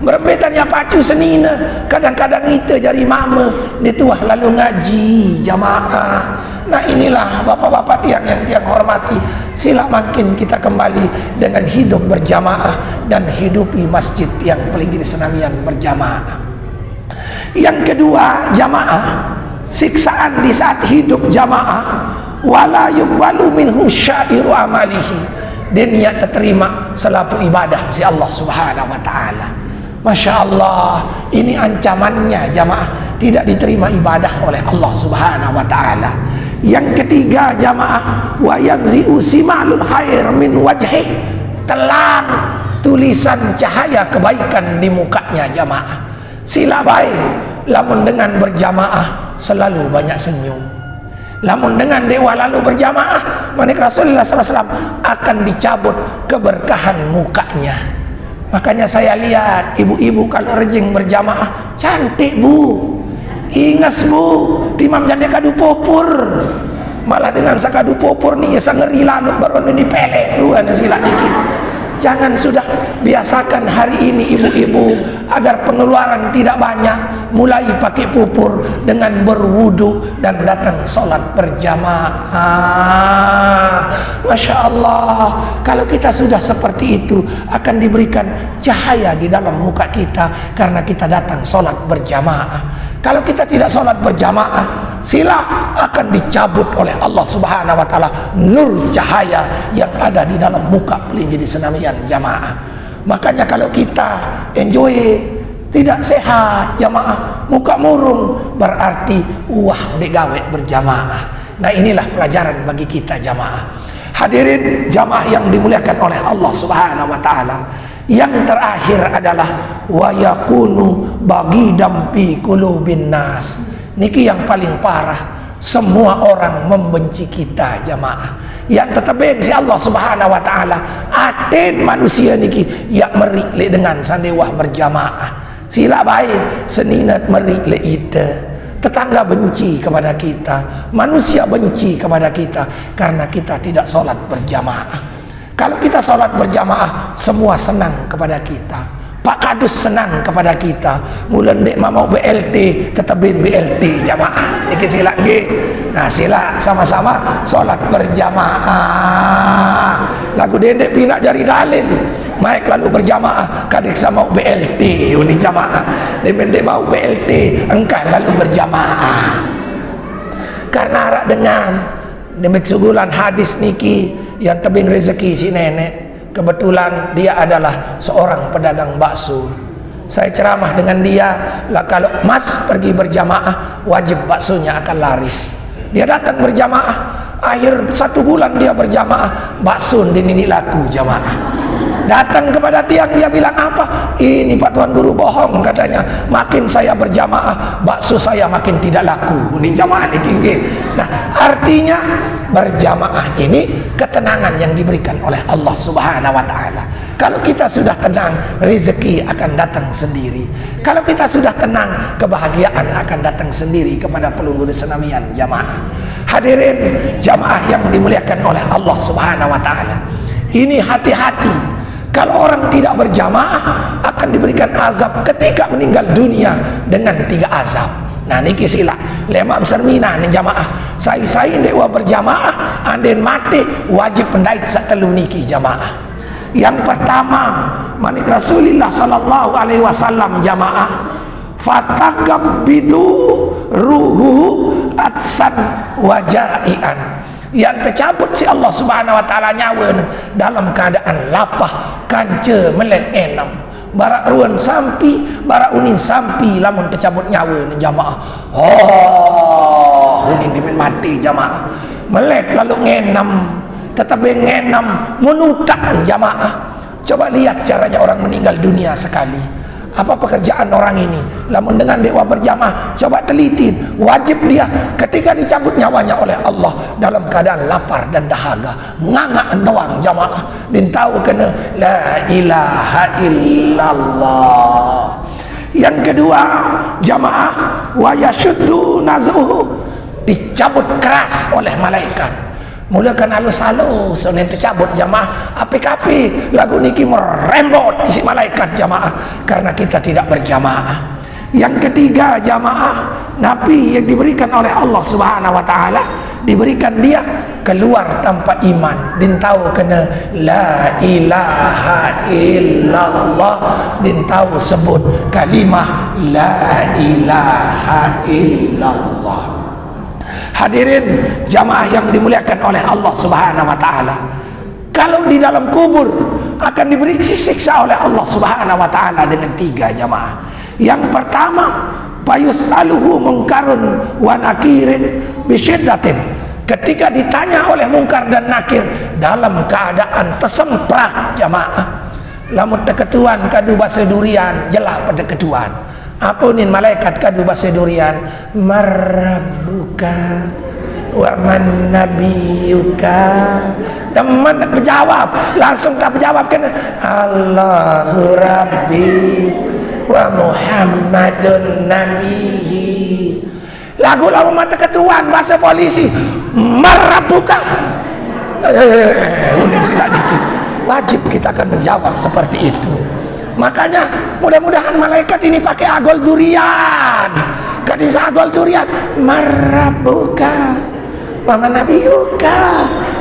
berembetan ya pacu senina, kadang-kadang itu jari mama dituah lalu ngaji jamaah. Nah inilah bapak-bapak yang tiang hormati, sila makin kita kembali dengan hidup berjamaah dan hidupi masjid yang paling disenamian berjamaah. Yang kedua, jamaah, siksaan di saat hidup jamaah, wala yuqbalu minhu syairu amalihi, dan niat terima selaku ibadah si Allah Subhanahu wa taala. Masya Allah, ini ancamannya jamaah, tidak diterima ibadah oleh Allah Subhanahu wa taala. Yang ketiga jamaah, wa yanzi'u simalul khair min wajhi, telang tulisan cahaya kebaikan di mukanya jamaah. Sila baik, lamun dengan berjamaah selalu banyak senyum. Lamun dengan dewa lalu berjamaah, manik Rasulullah SAW akan dicabut keberkahan mukanya. Makanya saya lihat ibu-ibu kalau rejeng berjamaah cantik bu, ingas bu, timam jande kadu popur. Malah dengan sakadu popur nih sangeri lalu baru dipelek ruan sila dikit. Jangan sudah biasakan hari ini ibu-ibu agar pengeluaran tidak banyak, mulai pakai pupur dengan berwudu dan datang sholat berjamaah. Masya Allah, kalau kita sudah seperti itu akan diberikan cahaya di dalam muka kita karena kita datang sholat berjamaah. Kalau kita tidak sholat berjamaah, sila akan dicabut oleh Allah Subhanahu wa taala nur cahaya yang ada di dalam muka pelinggi di senamian jamaah. Makanya kalau kita enjoy tidak sehat jamaah, muka murung, berarti uah digawe berjamaah. Nah inilah pelajaran bagi kita jamaah. Hadirin jamaah yang dimuliakan oleh Allah Subhanahu wa taala. Yang terakhir adalah wa yakunu bagi dampi qulubin nas. Niki yang paling parah, semua orang membenci kita jamaah. Yang tetap si Allah Subhanahu wa taala aten manusia niki yang merik le dengan sandewah berjamaah. Sila baik seningat merik le ide. Tetangga benci kepada kita, manusia benci kepada kita karena kita tidak sholat berjamaah. Kalau kita sholat berjamaah, semua senang kepada kita. Pak Kadus senang kepada kita. Mula dek mau BLT, tetapin BLT jamaah. Ini sila nggih. Nah sila sama-sama sholat berjamaah. Lagu dendek pinak jari dalil. Maik lalu berjamaah, kadek sama BLT ini jamaah. Dek mau BLT, engkau lalu berjamaah. Karena arak dengan demikian sugulan hadis niki yang tebing rezeki si nenek. Kebetulan dia adalah seorang pedagang bakso. Saya ceramah dengan dia, lah kalau mas pergi berjamaah wajib baksonya akan laris. Dia datang berjamaah, akhir 1 bulan dia berjamaah, bakso ini laku jamaah. Datang kepada tiang, dia bilang apa? Ini Pak Tuan Guru bohong katanya. Makin saya berjamaah, bakso saya makin tidak laku. Ini jamaah ini tinggi. Nah, artinya berjamaah ini ketenangan yang diberikan oleh Allah Subhanahu wa taala. Kalau kita sudah tenang, rezeki akan datang sendiri. Kalau kita sudah tenang, kebahagiaan akan datang sendiri kepada pelunggu senamian jamaah. Hadirin jamaah yang dimuliakan oleh Allah Subhanahu wa taala. Ini hati-hati Kalau orang tidak berjamaah akan diberikan azab ketika meninggal dunia dengan 3 azab. Nah niki sila lemak sermina ni jamaah. Sai dewa berjamaah anden mati wajib pendait satelu niki jamaah. Yang pertama manik Rasulullah sallallahu alaihi wasallam jamaah fatakabbidu ruhu atsan wajaian, yang tercabut si Allah subhanahu wa ta'ala nyawa dalam keadaan lapah kanca melek enam barak ruan sampi barak unin sampi lamun tercabut nyawa ni jamaah. Oh unin dimin mati jamaah melek lalu ngenam tetapi ngenam menutak jamaah. Coba lihat caranya orang meninggal dunia sekali. Apa pekerjaan orang ini? Lamun dengan dewa berjamaah, coba teliti. Wajib dia ketika dicabut nyawanya oleh Allah dalam keadaan lapar dan dahaga, nganga doang jamaah. Din tahu kena la ilaha illallah. Yang kedua, jamaah wa yashuddu nazuhu, dicabut keras oleh malaikat. Mulakan halus-halus sonen tercabut jamaah api-api lagu niki merembot isi malaikat jamaah karena kita tidak berjamaah. Yang ketiga jamaah, nabi yang diberikan oleh Allah subhanahu wa ta'ala diberikan dia keluar tanpa iman. Din tahu kena la ilaha illallah, din tahu sebut kalimah la ilaha illallah. Hadirin jamaah yang dimuliakan oleh Allah subhanahu wa ta'ala, kalau di dalam kubur akan diberi siksa oleh Allah subhanahu wa ta'ala dengan 3 jamaah. Yang pertama payus'aluhu mungkarun wa nakirin bisyiddatin, ketika ditanya oleh mungkar dan nakir dalam keadaan tersemprak jamaah. Lamun teketuan kadu bahasa durian jelah pada ketuan. Apa ni malaikat kadu bahasa durian? Marabbuka wa man nabiyuka. Dan mana berjawab? Langsung tak berjawab kan? Allahu Rabbi wa Muhammadun Nabihi. Lagu lama mata ketuan bahasa polisi. Marabbuka. Unik sila dikit. Wajib kita akan menjawab seperti itu. Makanya mudah-mudahan malaikat ini pakai agol durian. Kadisa agol durian. Marabbuka wa man nabiyuka.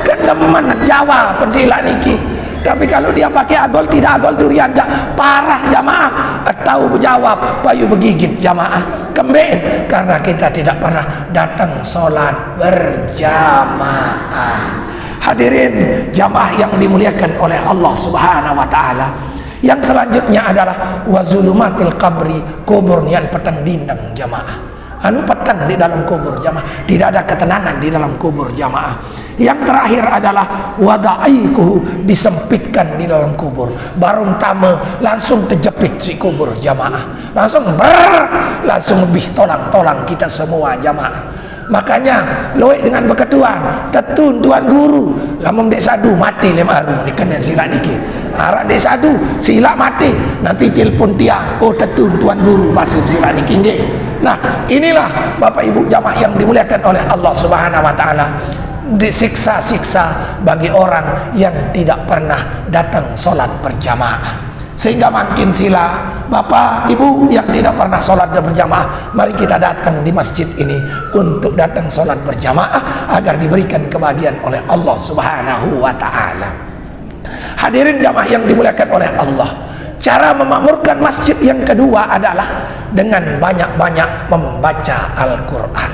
Kan teman jawab pensila niki. Tapi kalau dia pakai agol tidak agol durian parah jamaah. Atau berjawab payu begigit jamaah. Kembali karena kita tidak pernah datang sholat berjamaah. Hadirin jamaah yang dimuliakan oleh Allah subhanahu wa ta'ala. Yang selanjutnya adalah wazulumatil qabri, kubur yang petang dindang jamaah. Anu petang di dalam kubur jamaah, tidak ada ketenangan di dalam kubur jamaah. Yang terakhir adalah wada'iquhu, disempitkan di dalam kubur. Barung tama langsung terjepit si kubur jamaah. Langsung lebih tolang-tolang kita semua jamaah. Makanya loek dengan berketuan tetun tuan guru lamun dek sadu mati lemaru dikena sila dikit harap dek sadu sila mati nanti telpon tiang oh tetun tuan guru masih sila dikit. Nah inilah Bapak Ibu jamaah yang dimuliakan oleh Allah subhanahu wa ta'ala, disiksa-siksa bagi orang yang tidak pernah datang sholat berjamaah. Sehingga makin sila Bapak Ibu yang tidak pernah sholat berjamaah, mari kita datang di masjid ini untuk datang sholat berjamaah agar diberikan kebahagiaan oleh Allah subhanahu wa ta'ala. Hadirin jamaah yang dimuliakan oleh Allah, cara memakmurkan masjid yang kedua adalah dengan banyak-banyak membaca Al-Quran.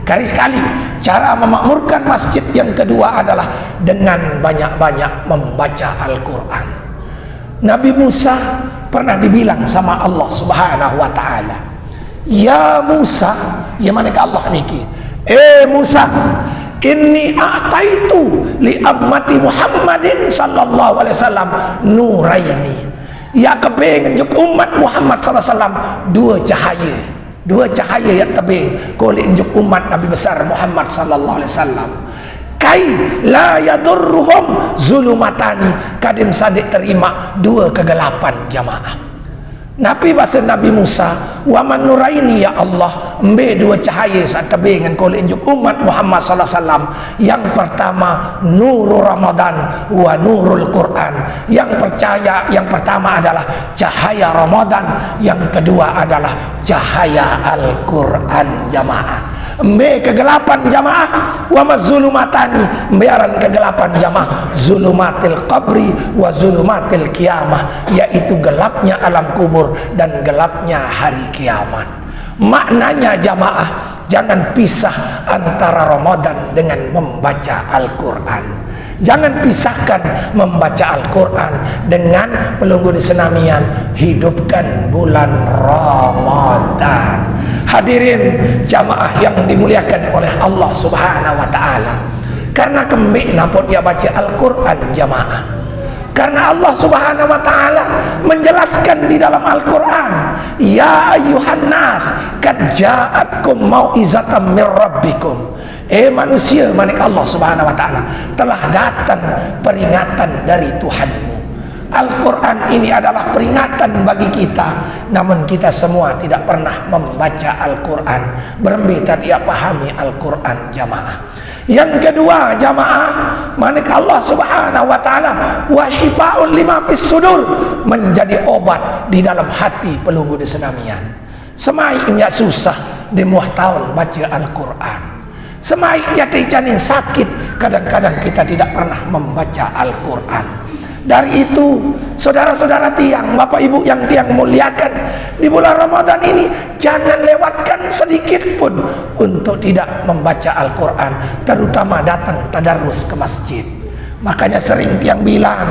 Kali sekali cara memakmurkan masjid yang kedua adalah dengan banyak-banyak membaca Al-Quran. Nabi Musa pernah dibilang sama Allah subhanahu wa ta'ala, ya Musa, ya manakah Allah niki, Musa, inni a'taitu li ammati Muhammadin sallallahu alaihi wasallam nuraini, ya kebengen juk umat Muhammad sallallahu alaihi wasallam dua cahaya yang tebing kulit juk umat Nabi besar Muhammad sallallahu alaihi wasallam. Kai la yadurruhum zulumatani, kadim sadik terima 2 kegelapan jamaah. Nabi bahasa Nabi Musa, wa man nuraini ya Allah, embe dua cahaya saat tebe dengan kolej umat Muhammad sallallahu alaihi wasallam. Yang pertama nurul Ramadan wa nurul Quran. Yang pertama adalah cahaya Ramadan, yang kedua adalah cahaya Al-Quran jamaah. Embe kegelapan jamaah, wa mazulumatani, embearan kegelapan jamaah, zulumatil qabri wa zulumatil kiamah, yaitu gelapnya alam kubur dan gelapnya hari kiamat. Maknanya jamaah, jangan pisah antara Ramadan dengan membaca Al-Quran. Jangan pisahkan membaca Al-Quran dengan pelunggu di senamian hidupkan bulan Ramadan. Hadirin jamaah yang dimuliakan oleh Allah Subhanahu wa taala. Karena kembik napot dia baca Al-Quran jamaah. Karena Allah Subhanahu wa taala menjelaskan di dalam Al-Quran, ya ayyuhan nas qad ja'atkum mau'izatan mir rabbikum. Manusia, manik Allah Subhanahu wa taala, telah datang peringatan dari Tuhanmu. Al-Quran ini adalah peringatan bagi kita, namun kita semua tidak pernah membaca Al-Quran. Berembita tidak pahami Al-Quran jamaah. Yang kedua jamaah, manik Allah Subhanahu wa taala wa syifaa'un lima fis sudur, menjadi obat di dalam hati pelunggu di senamian. Semai ya susah di muah tahun baca Al-Quran. Semai ya janin sakit, kadang-kadang kita tidak pernah membaca Al-Quran. Dari itu, saudara-saudara tiang, bapak ibu yang tiang muliakan, di bulan Ramadan ini jangan lewatkan sedikit pun untuk tidak membaca Al-Quran, terutama datang tadarus ke masjid. Makanya sering tiang bilang,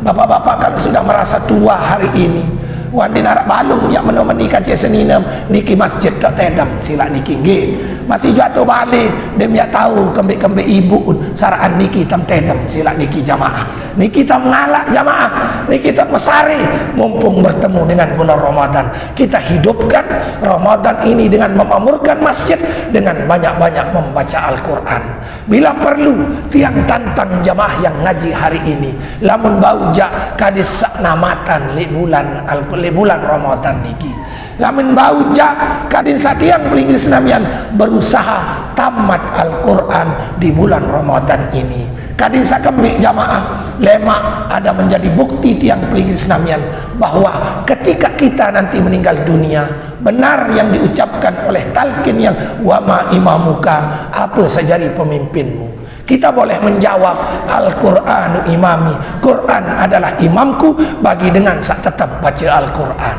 bapak-bapak kalau sudah merasa tua hari ini, wandi narak balung yang menikah seninem niki masjid tak tedam sila niki nggih masih jatuh balik dem ya tahu kembik-kembik ibu saraan niki tam tedam sila niki jamaah niki tam ngalak jamaah niki tam mesari mumpung bertemu dengan bulan Ramadan. Kita hidupkan Ramadan ini dengan memamurkan masjid dengan banyak-banyak membaca Al-Quran. Bila perlu tiang tantang jamaah yang ngaji hari ini lamun bau ja kadis saknamatan li bulan Ramadan niki lamun bau ja kadin satiang pelingin senamian berusaha tamat Al-Quran di bulan Ramadan ini. Kadin sakembik jamaah lemak ada menjadi bukti tiang pelingin senamian bahwa ketika kita nanti meninggal dunia, benar yang diucapkan oleh talqin yang wama imamuka, apa sejari pemimpinmu. Kita boleh menjawab Al-Quranu imami, Quran adalah imamku bagi dengan sak tetap baca Al-Quran.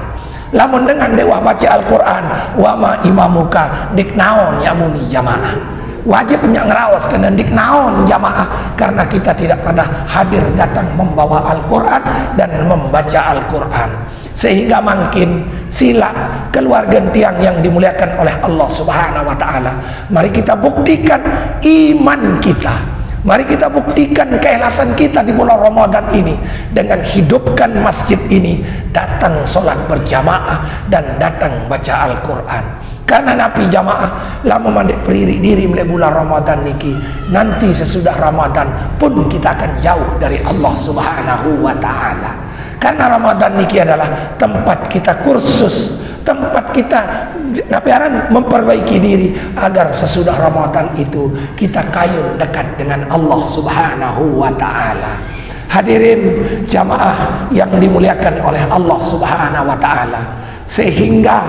Lamun dengan dewa baca Al-Quran wama imamuka diknaon ya muni jamaah. Wajib punya ngerawas kena diknaon jamaah, karena kita tidak pernah hadir datang membawa Al-Quran dan membaca Al-Quran. Sehingga makin sila keluarga tiang yang dimuliakan oleh Allah Subhanahu wa taala, mari kita buktikan iman kita, mari kita buktikan keikhlasan kita di bulan Ramadan ini dengan hidupkan masjid ini, datang sholat berjamaah dan datang baca Al-Quran. Karena Nabi jamaah lama mandek peririk diri mulai bulan Ramadan niki, nanti sesudah Ramadan pun kita akan jauh dari Allah Subhanahu wa taala. Karena Ramadan niki adalah tempat kita kursus, tempat kita napiaran memperbaiki diri agar sesudah Ramadan itu kita kayun dekat dengan Allah Subhanahu wa taala. Hadirin jamaah yang dimuliakan oleh Allah Subhanahu wa taala, sehingga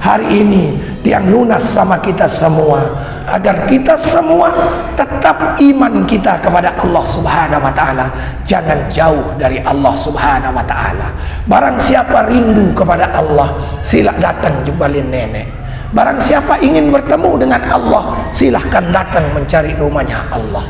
hari ini tiang lunas sama kita semua agar kita semua tetap iman kita kepada Allah Subhanahu wa taala, jangan jauh dari Allah Subhanahu wa taala. Barang siapa rindu kepada Allah, sila datang jumbalin nenek. Barang siapa ingin bertemu dengan Allah, silahkan datang mencari rumahnya Allah.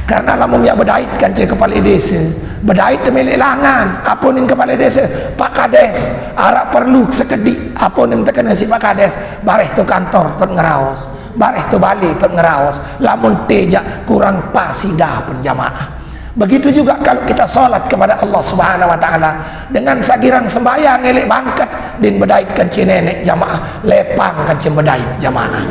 Karena lamun ya bedait kan cek kepala desa, bedait milik langan, apunin kepala desa Pak Kades, arak perlu sekedik, apunin tekan si Pak Kades, bareh tu kantor tu ngeraos, bareh tu balik tu ngeraos, lamun tejak kurang pasida pun jamaah. Begitu juga kalau kita solat kepada Allah Subhanahu wa taala dengan sagirang sembahyang elek bangkat din bedait kan nenek jamaah, lepang kan bedait jamaah.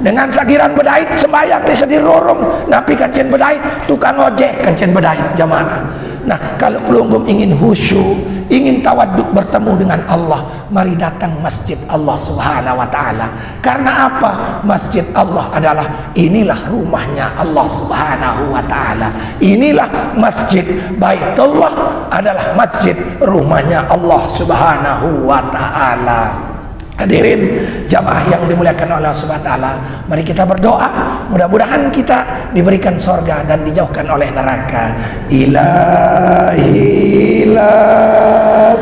dengan sakiran bedait sembahyang di sedir lorong napi kancen bedait tukang ojek kancen bedait jamaah. Nah, kalau pelunggum ingin khusyuk, ingin tawaduk bertemu dengan Allah, mari datang masjid Allah Subhanahu wa taala. Karena apa? Masjid Allah adalah inilah rumahnya Allah Subhanahu wa taala. Inilah masjid Baitullah adalah masjid rumahnya Allah Subhanahu wa taala. Hadirin jamaah yang dimuliakan oleh Allah Subhanahu wa taala, mari kita berdoa mudah-mudahan kita diberikan surga dan dijauhkan oleh neraka. Ilahi las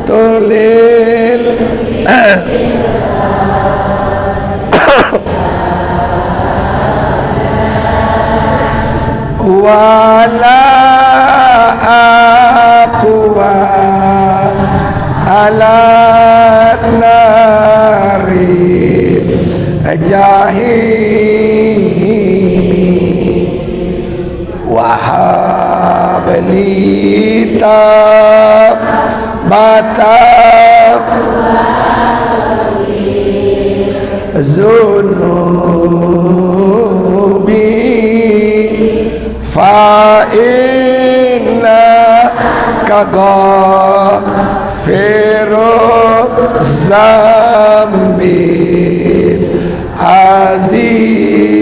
tulil wala aqwa ala nari jahimi wahabli tabata zunubi fa inna kaghfiru zambin azimi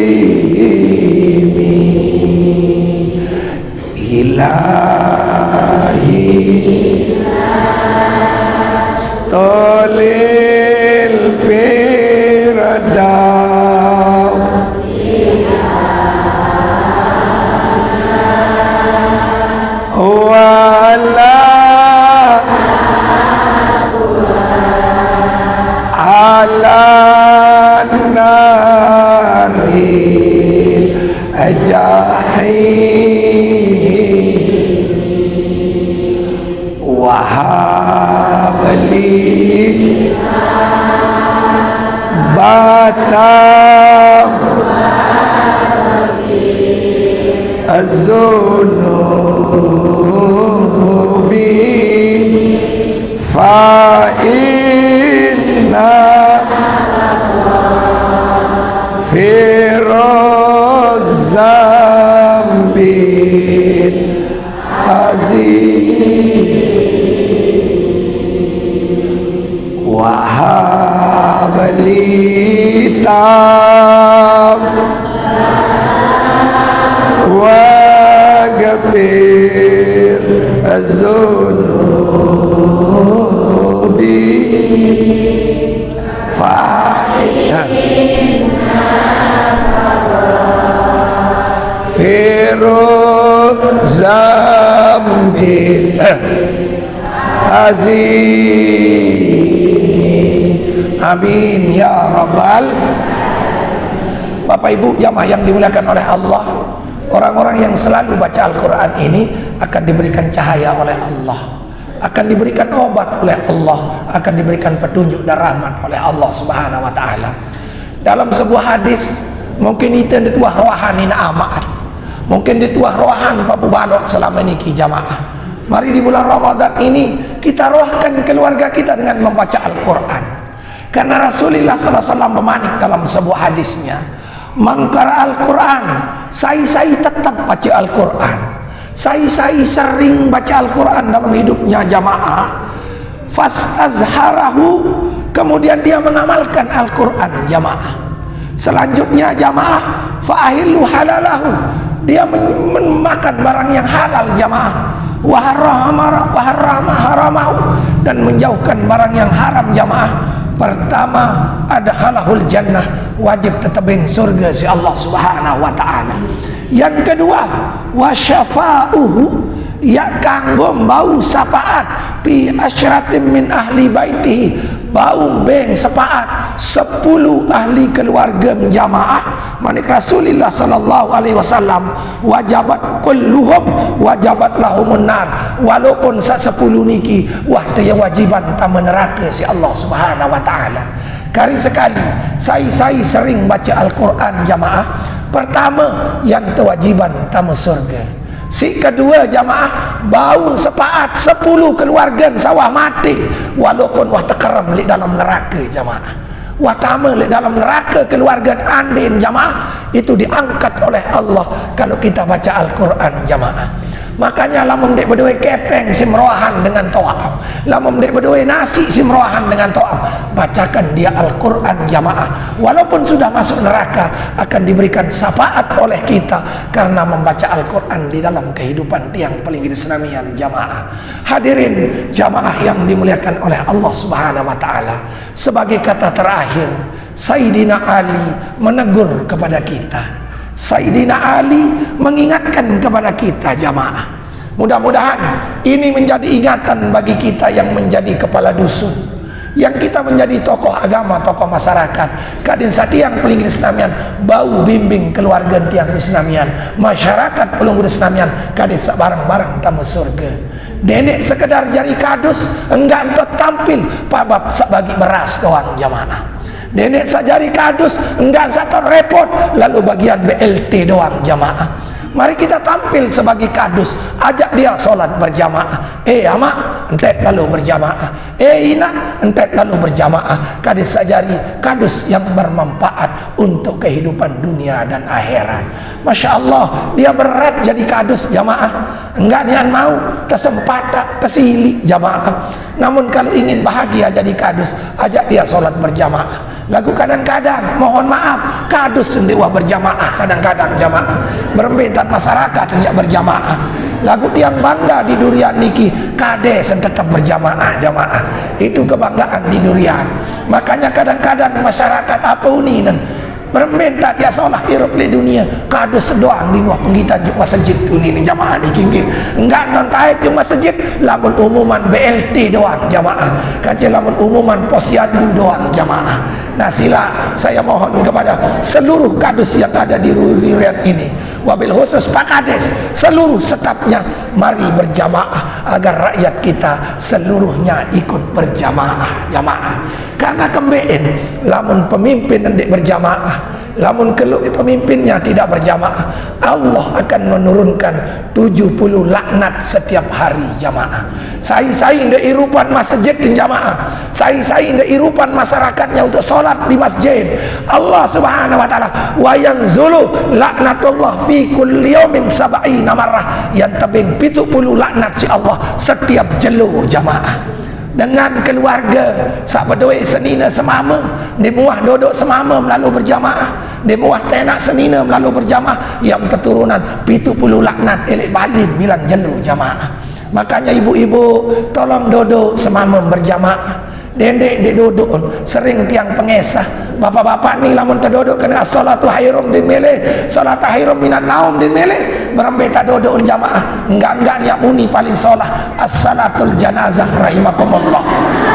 ilahi stolil firdaus wala ala naril jahim wahabli batam az-zunubi fa inna firoz zambin azim wahabli tam wagfir az-zunubi Firuz zambin azimi amin ya rabbal. Bapak Ibu jamaah yang dimuliakan oleh Allah, orang-orang yang selalu baca Al-Quran ini akan diberikan cahaya oleh Allah, akan diberikan obat oleh Allah, akan diberikan petunjuk dan rahmat oleh Allah Subhanahu wa taala. Dalam sebuah hadis, mungkin itu dituah rohani na amaat, mungkin dituah rohan papu balok selama ini jamaah. Mari di bulan Ramadan ini kita rohkan keluarga kita dengan membaca Al-Quran. Karena Rasulullah SAW memanik dalam sebuah hadisnya, mangkara Al-Quran, saya tetap baca Al-Quran, saya sering baca Al-Quran dalam hidupnya jamaah. Fastazharahu, kemudian dia mengamalkan Al-Quran jamaah. Selanjutnya jamaah, fa'ahillu halalahu, dia memakan barang yang halal jamaah. Waharrama haramahu, dan menjauhkan barang yang haram jamaah. Pertama, ada halahul jannah, wajib tetapin surga si Allah Subhanahu wa taala. Yang kedua, wasyafa'uhu, ya kanggo bau sapaat pi asyratim min ahli baitihi, bau beng sepaat 10 ahli keluarga jamaah. Manik Rasulullah sallallahu alaihi wasallam, wajabat kulluhum wajabat lahumun nar, walaupun sa 10 niki wah dia wajiban tamu neraka si Allah Subhanahu wa taala. Kali sekali saya sering baca Al-Quran jamaah. Pertama, yang kewajiban tamu surga. Si kedua jamaah, bau sepaat 10 keluarga sawah mati walaupun wah tekeram di dalam neraka jamaah. watama dalam neraka keluarga andin jamaah itu diangkat oleh Allah kalau kita baca Al-Quran jamaah. Makanya lamun dek berdua kepeng simrohan dengan to'am, lamun dek berdua nasi simrohan dengan to'am, bacakan dia Al-Quran jamaah. Walaupun sudah masuk neraka akan diberikan syafaat oleh kita karena membaca Al-Quran di dalam kehidupan tiang paling Islamian jamaah. Hadirin jamaah yang dimuliakan oleh Allah Subhanahu wa ta'ala, sebagai kata terakhir Sayyidina Ali menegur kepada kita. Sayyidina Ali mengingatkan kepada kita jamaah. Mudah-mudahan ini menjadi ingatan bagi kita yang menjadi kepala dusun, yang kita menjadi tokoh agama, tokoh masyarakat. Kadin satiang pelingin Islamian bau bimbing keluarga tiang Islamian, masyarakat pelunggur Islamian kadin bareng-bareng tamu surga. Nenek sekedar jari kadus enggak untuk tampil pabab bagi beras doang jamaah. Nenek sajari kadus enggak satu repot lalu bagian BLT doang jamaah. Mari kita tampil sebagai kadus, ajak dia solat berjamaah. Amak entet lalu berjamaah, ina entet lalu berjamaah. Kadis sajari kadus yang bermanfaat untuk kehidupan dunia dan akhirat. Masya Allah, dia berat jadi kadus jamaah, enggak nian mau kesempatan kesili jamaah. Namun kalau ingin bahagia jadi kadus, ajak dia solat berjamaah. Lagu kadang-kadang mohon maaf kadus sendewa berjamaah, kadang-kadang jamaah merembetan masyarakat tidak berjamaah. Lagu tiang bangga di durian niki kades tetap berjamaah jamaah. Itu kebanggaan di durian. Makanya kadang-kadang masyarakat apa uninan merembenta dia seolah hirup di dunia kadus doang di luar penggitan juk masjid ini jamaah di kinggi enggak nontaik juk masjid lamun umuman BLT doang jamaah kaji lamun umuman posyandu doang jamaah. Nah sila saya mohon kepada seluruh kadus yang ada di durian ini, wabil khusus Pak Kades seluruh stafnya, mari berjamaah agar rakyat kita seluruhnya ikut berjamaah jamaah. Karena kembeen lamun pemimpin hendak berjamaah, lamun pemimpinnya tidak berjamaah, Allah akan menurunkan 70 laknat setiap hari jamaah. Saya ndak irupan masjid di jamaah, saya ndak irupan masyarakatnya untuk sholat di masjid. Allah Subhanahu wa taala wa yanzulu laknatullah fi kulli yaumin 70 marrah, yang tebing 70 laknat si Allah setiap jelu jamaah. Dengan keluarga sak berdua senina semama di muah duduk semama melalui berjamaah, di muah tenak senina melalui berjamaah, yang keturunan 70 laknat elek balim bilang jelu jamaah. Makanya ibu-ibu tolong duduk semama berjamaah. Dendek di duduk sering tiang pengesah. Bapak-bapak ni lamun terduduk kena salatu khairum din mele, salatu khairum minan naum din mele, berembeta duduk jamaah. Enggak niat muni paling solah as-salatul janazah rahimakumullah.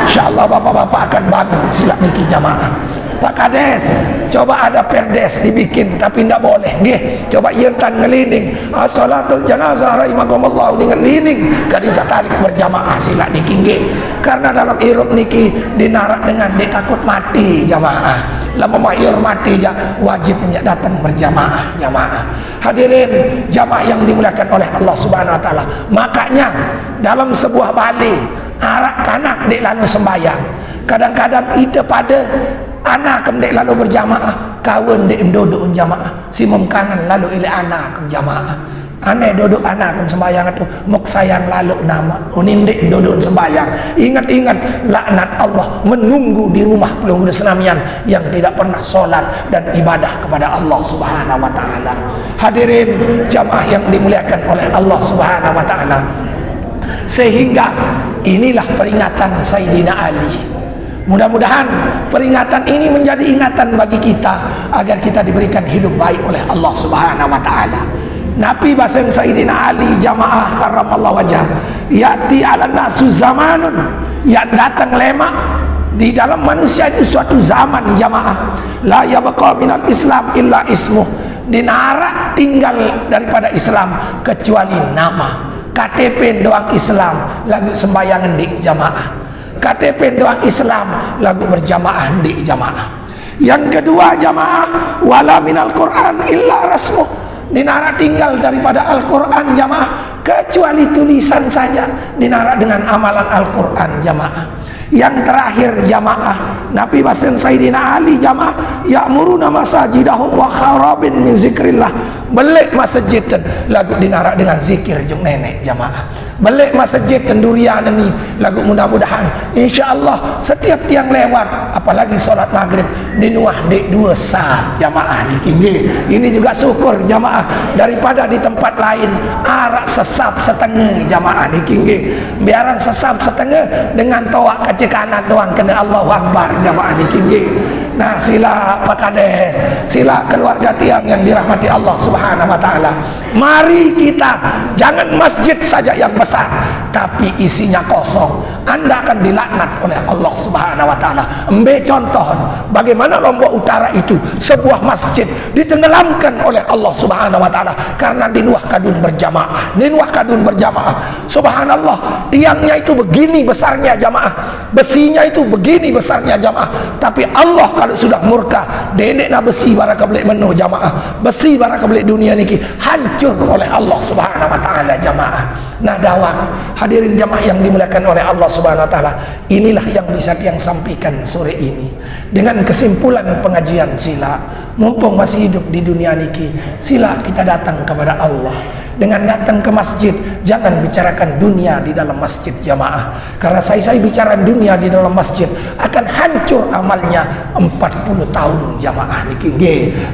Insyaallah bapak-bapak akan bangun sila niki jamaah. Pak Kades, coba ada perdes dibikin tapi tidak boleh nggih. Coba yentan ngelining as-salatul janazah rahimakumullah dengan lining kadi tarik berjamaah sila niki nggih. Karena dalam hirup niki dinarak dengan ditakut mati jamaah. Lama mahir mati wajibnya datang berjamaah jamaah. Hadirin jamaah yang dimuliakan oleh Allah Subhanahu wa taala. Makanya dalam sebuah balik arak kanak dek lalu sembahyang. Kadang-kadang ide pada anak kemdek lalu berjamaah, kawan dek duduk jamaah, si memkangan lalu ile anak jamaah. Aneh duduk anak sembahyang itu muk sayang lalu nama unindek duduk sembahyang. Ingat-ingat laknat Allah menunggu di rumah pelunggu senamian yang tidak pernah solat dan ibadah kepada Allah Subhanahu wa taala. Hadirin jamaah yang dimuliakan oleh Allah Subhanahu wa taala. Sehingga inilah peringatan Sayyidina Ali. Mudah-mudahan peringatan ini menjadi ingatan bagi kita agar kita diberikan hidup baik oleh Allah Subhanahu wa taala. Nabi bahasa Sayyidina Ali jamaah karramallahu wajah, yati ala nasu zamanun, yang datang lemak di dalam manusia itu suatu zaman jamaah, la yabqa minal Islam illa ismuh, dinarak tinggal daripada Islam kecuali nama. KTP doang Islam lagu sembayangan di jamaah, KTP doang Islam lagu berjamaah di jamaah. Yang kedua jamaah, wala minal Quran illa rasmuh, dinara tinggal daripada Al-Quran jamaah kecuali tulisan saja, dinara dengan amalan Al-Quran jamaah. Yang terakhir jamaah, Nabi bahasan Sayyidina Ali jamaah, ya'muruna masajidahum wa kharabin min zikrillah. Belik masjid dan lagu dinarak dengan zikir jeng nenek jamaah. Belik masjid dan durian ini lagu mudah-mudahan insyaallah setiap tiang lewat, apalagi solat maghrib dinuah dek 2 saat jamaah ni kini. Ini juga syukur jamaah daripada di tempat lain arak sesap setengah jamaah ni kini. Biaran sesap setengah dengan toak kaca kanan doang kena Allahu Akbar jamaah ni kini. Nah, sila Pak Kades, sila keluarga tiang yang dirahmati Allah Subhanahu wa taala. Mari kita jangan masjid saja yang besar tapi isinya kosong. Anda akan dilaknat oleh Allah Subhanahu wa taala. Ambil contoh bagaimana Lombok Utara itu sebuah masjid ditenggelamkan oleh Allah Subhanahu wa taala karena dinuah kadun berjamaah. Dinuah kadun berjamaah. Subhanallah, tiangnya itu begini besarnya jamaah. Besinya itu begini besarnya jamaah. Tapi Allah kalau sudah murka, dedek na besi baraka belik menuh jamaah. Besi baraka belik dunia niki hancur oleh Allah Subhanahu wa taala jamaah. Nah, dawang hadirin jamaah yang dimuliakan oleh Allah Subhanahu wa taala, inilah yang bisa tiang sampaikan sore ini. Dengan kesimpulan pengajian sila, mumpung masih hidup di dunia niki, sila kita datang kepada Allah. Dengan datang ke masjid, jangan bicarakan dunia di dalam masjid jamaah. Karena saya bicara dunia di dalam masjid akan hancur amalnya 40 tahun jamaah niki.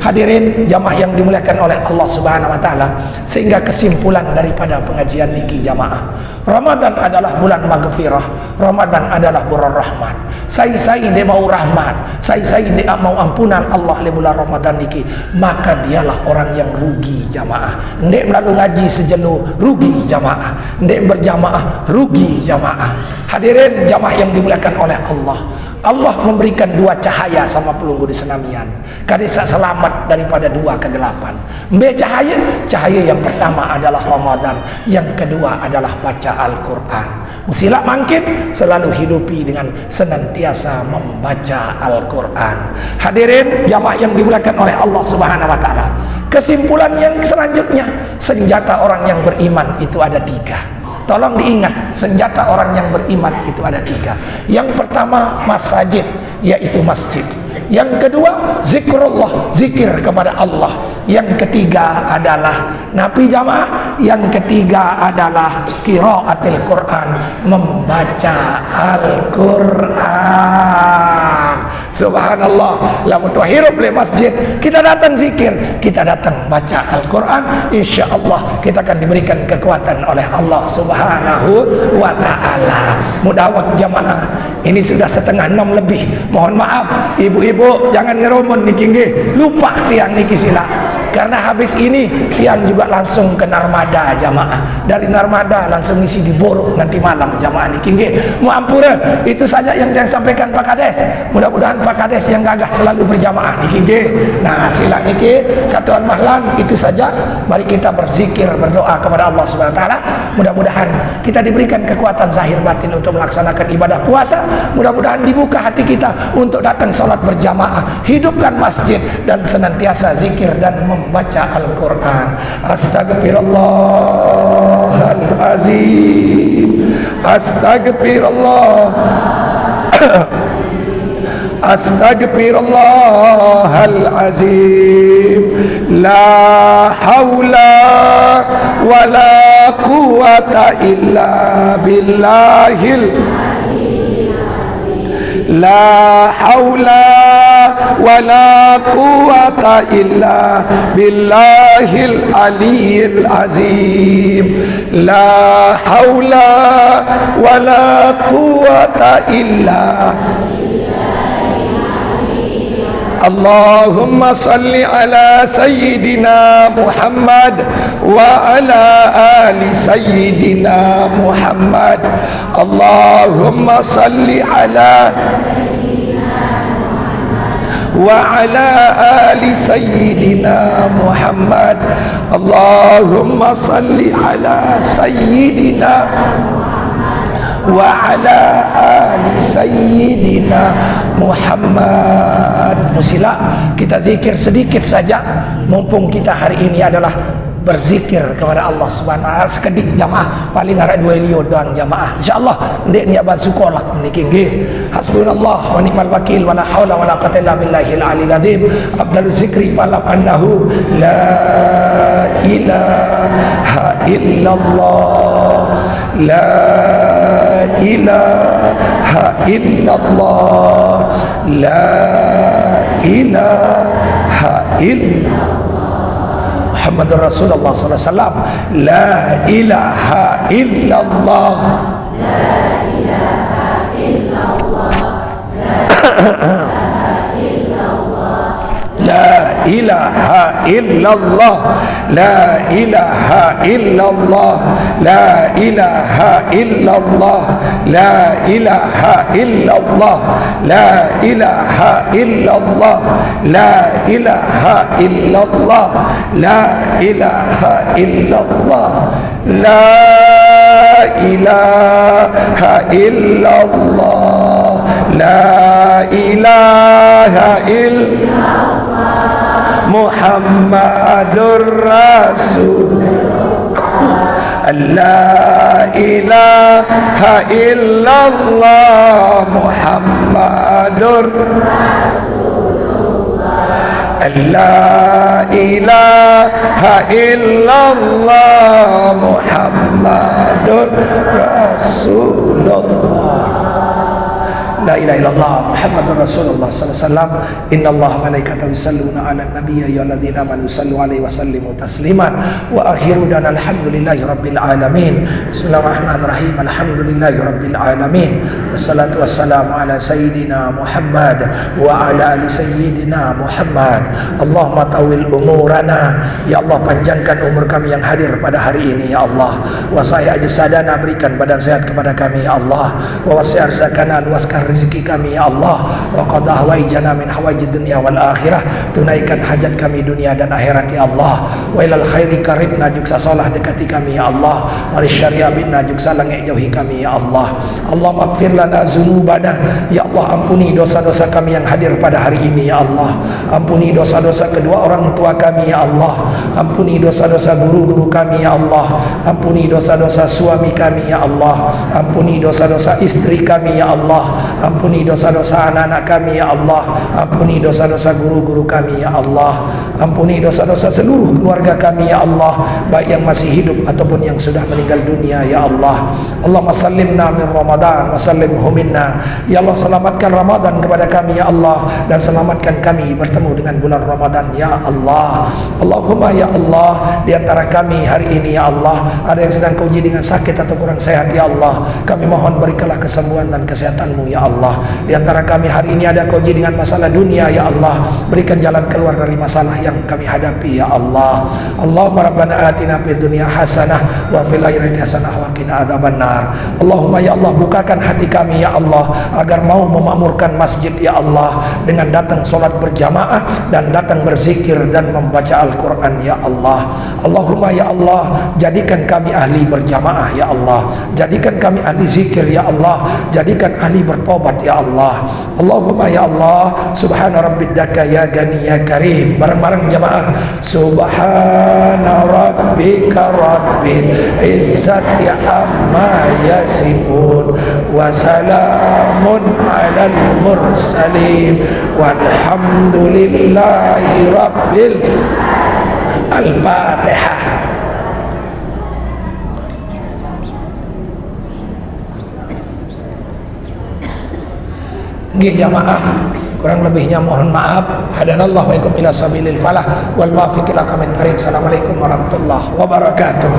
Hadirin jamaah yang dimuliakan oleh Allah Subhanahu wa taala, sehingga kesimpulan daripada pengajian niki jamaah, Ramadan adalah bulan maghfirah, Ramadan adalah bulan rahmat. Saya dia mau rahmat, saya dia mau ampunan Allah di bulan Ramadan niki, maka dialah orang yang rugi jamaah. Ndek melalui ngaji sejenuh rugi jamaah, ndek berjamaah rugi jamaah. Hadirin jamaah yang dimuliakan oleh Allah, Allah memberikan 2 cahaya sama pelunggu di senamian. Kadisa selamat daripada 2 kegelapan. Mbe cahaya, cahaya yang pertama adalah Ramadan, yang kedua adalah baca Al-Quran. Musila mangkin selalu hidupi dengan senantiasa membaca Al-Quran. Hadirin jamaah yang dimuliakan oleh Allah Subhanahu wa taala, kesimpulan yang selanjutnya, senjata orang yang beriman itu ada 3. Tolong diingat, senjata orang yang beriman itu ada 3. Yang pertama masajid, yaitu masjid. Yang kedua zikrullah, zikir kepada Allah. Yang ketiga adalah nabi jamaah. Yang ketiga adalah qiraatul Quran, membaca Al-Quran. Subhanallah, lamun tu hirup le masjid, kita datang zikir, kita datang baca Al-Quran, insyaallah kita akan diberikan kekuatan oleh Allah Subhanahu wa taala. Mudah-mudahan jamaah, ini sudah 5:30 lebih. Mohon maaf ibu-ibu, jangan ngeromun niki nggih, lupa tiang niki sila. Karena habis ini tiang juga langsung ke Narmada jamaah. Dari Narmada langsung ngisi di Borok nanti malam jamaah niki nggih. Muampura, itu saja yang saya sampaikan Pak Kades. Mudah-mudahan Pak Kades yang gagah selalu berjamaah niki nggih. Nah, sila niki katuan mahlan itu saja. Mari kita berzikir, berdoa kepada Allah Subhanahu wa taala. Mudah-mudahan kita diberikan kekuatan zahir batin untuk melaksanakan ibadah puasa. Mudah-mudahan dibuka hati kita untuk datang salat berjamaah, hidupkan masjid dan senantiasa zikir dan membaca Al-Quran. Astagfirullahalazim, astagfirullah, astagfirullahalazim, la haula wala quwata illa billahil, la haula wala quwata illa billahil aliyyil azim, la haula wala quwata illa. Allahumma salli ala sayyidina Muhammad wa ala ali sayyidina Muhammad. Allahumma salli ala wa ala ali sayyidina Muhammad. Allahumma salli ala sayyidina wa ala ali sayyidina Muhammad. Musila kita zikir sedikit saja, mumpung kita hari ini adalah berzikir kepada Allah Subhanahu wa taala sekedik jamaah paling arek 2 liur doang jamaah insyaallah ndek ni abang sukolak niki nggih hasbunallah wa ni'mal wakil wa la haula wa la quwwata illa billahil aliyil azim abdal zikri falam annahu la ilaha illallah la ilaha illallah la ilaha illallah Muhammadur Rasulullah sallallahu alaihi wasallam la ilaha illallah la ilaha illallah la ilaha illallah la ilaha illallah la ilaha illallah la ilaha illallah la ilaha illallah la ilaha illallah la ilaha illallah la ilaha illallah la ilaha illallah Muhammadur Rasul La ilaha illallah Muhammadur Rasulullah La ilaha illallah Muhammadur Rasulullah La ilaha illallah Muhammadur Rasulullah sallallahu alaihi wasallam innallaha malaikatahu yusalluna 'alan nabiyyi ya ayyuhalladzina amanu sallu 'alaihi wa sallimu tasliman wa akhiru dana alhamdulillahi rabbil alamin bismillahirrahmanirrahim alhamdulillahi rabbil alamin wassalatu wassalamu ala sayyidina Muhammad wa ala ali sayyidina Muhammad Allahumma tawil umurana ya Allah panjangkan umur kami yang hadir pada hari ini ya Allah wa saya ajsadana berikan badan sehat kepada kami ya Allah wa wasi' arzakana luaskan rezeki kami ya Allah wa qada hawaijana min hawaijid dunya wal akhirah tunaikan hajat kami dunia dan akhirat ya Allah wa ilal khairi qaribna juksa salah dekati kami ya Allah wa syari'a binna juksa langit jauhi kami ya Allah Allah maghfir lana dzunubana ya Allah ampuni dosa-dosa kami yang hadir pada hari ini ya Allah ampuni dosa-dosa kedua orang tua kami ya Allah ampuni dosa-dosa guru-guru kami ya Allah ampuni dosa-dosa suami kami ya Allah ampuni dosa-dosa istri kami ya Allah ampuni dosa-dosa anak-anak kami ya Allah ampuni dosa-dosa guru-guru kami ya Allah ampuni dosa-dosa seluruh keluarga kami ya Allah baik yang masih hidup ataupun yang sudah meninggal dunia ya Allah Allahumma sallimna min Ramadan wa sallimhu minna ya Allah selamatkan Ramadan kepada kami ya Allah dan selamatkan kami bertemu dengan bulan Ramadan ya Allah Allahumma ya Allah di antara kami hari ini ya Allah ada yang sedang kau uji dengan sakit atau kurang sehat ya Allah kami mohon berikanlah kesembuhan dan kesehatanmu ya Allah di antara kami hari ini ada kau uji dengan masalah dunia ya Allah berikan jalan keluar dari masalah yang kami hadapi ya Allah Allahumma rabbana atina fid dunya hasanah wa fil akhirati hasanah wa qina adzabannar Allahumma ya Allah bukakan hati kami ya Allah agar mau memakmurkan masjid ya Allah dengan datang solat berjamaah dan datang berzikir dan membaca Al-Quran ya Allah Allahumma ya Allah jadikan kami ahli berjamaah ya Allah jadikan kami ahli zikir ya Allah jadikan ahli bertobat ya Allah Allahumma ya Allah subhana rabbika ya gani ya karim bareng-bareng jamaah subhana rabbika rabbil izzati amma yasifun wa salamun alal mursalin walhamdulillahi rabbil Al-Fatihah. Nggih jamaah kurang lebihnya mohon maaf hadanallahu wa ikum ila sabilil falah wal muwaffiq ila aqwamit thariq. Assalamualaikum warahmatullahi wabarakatuh.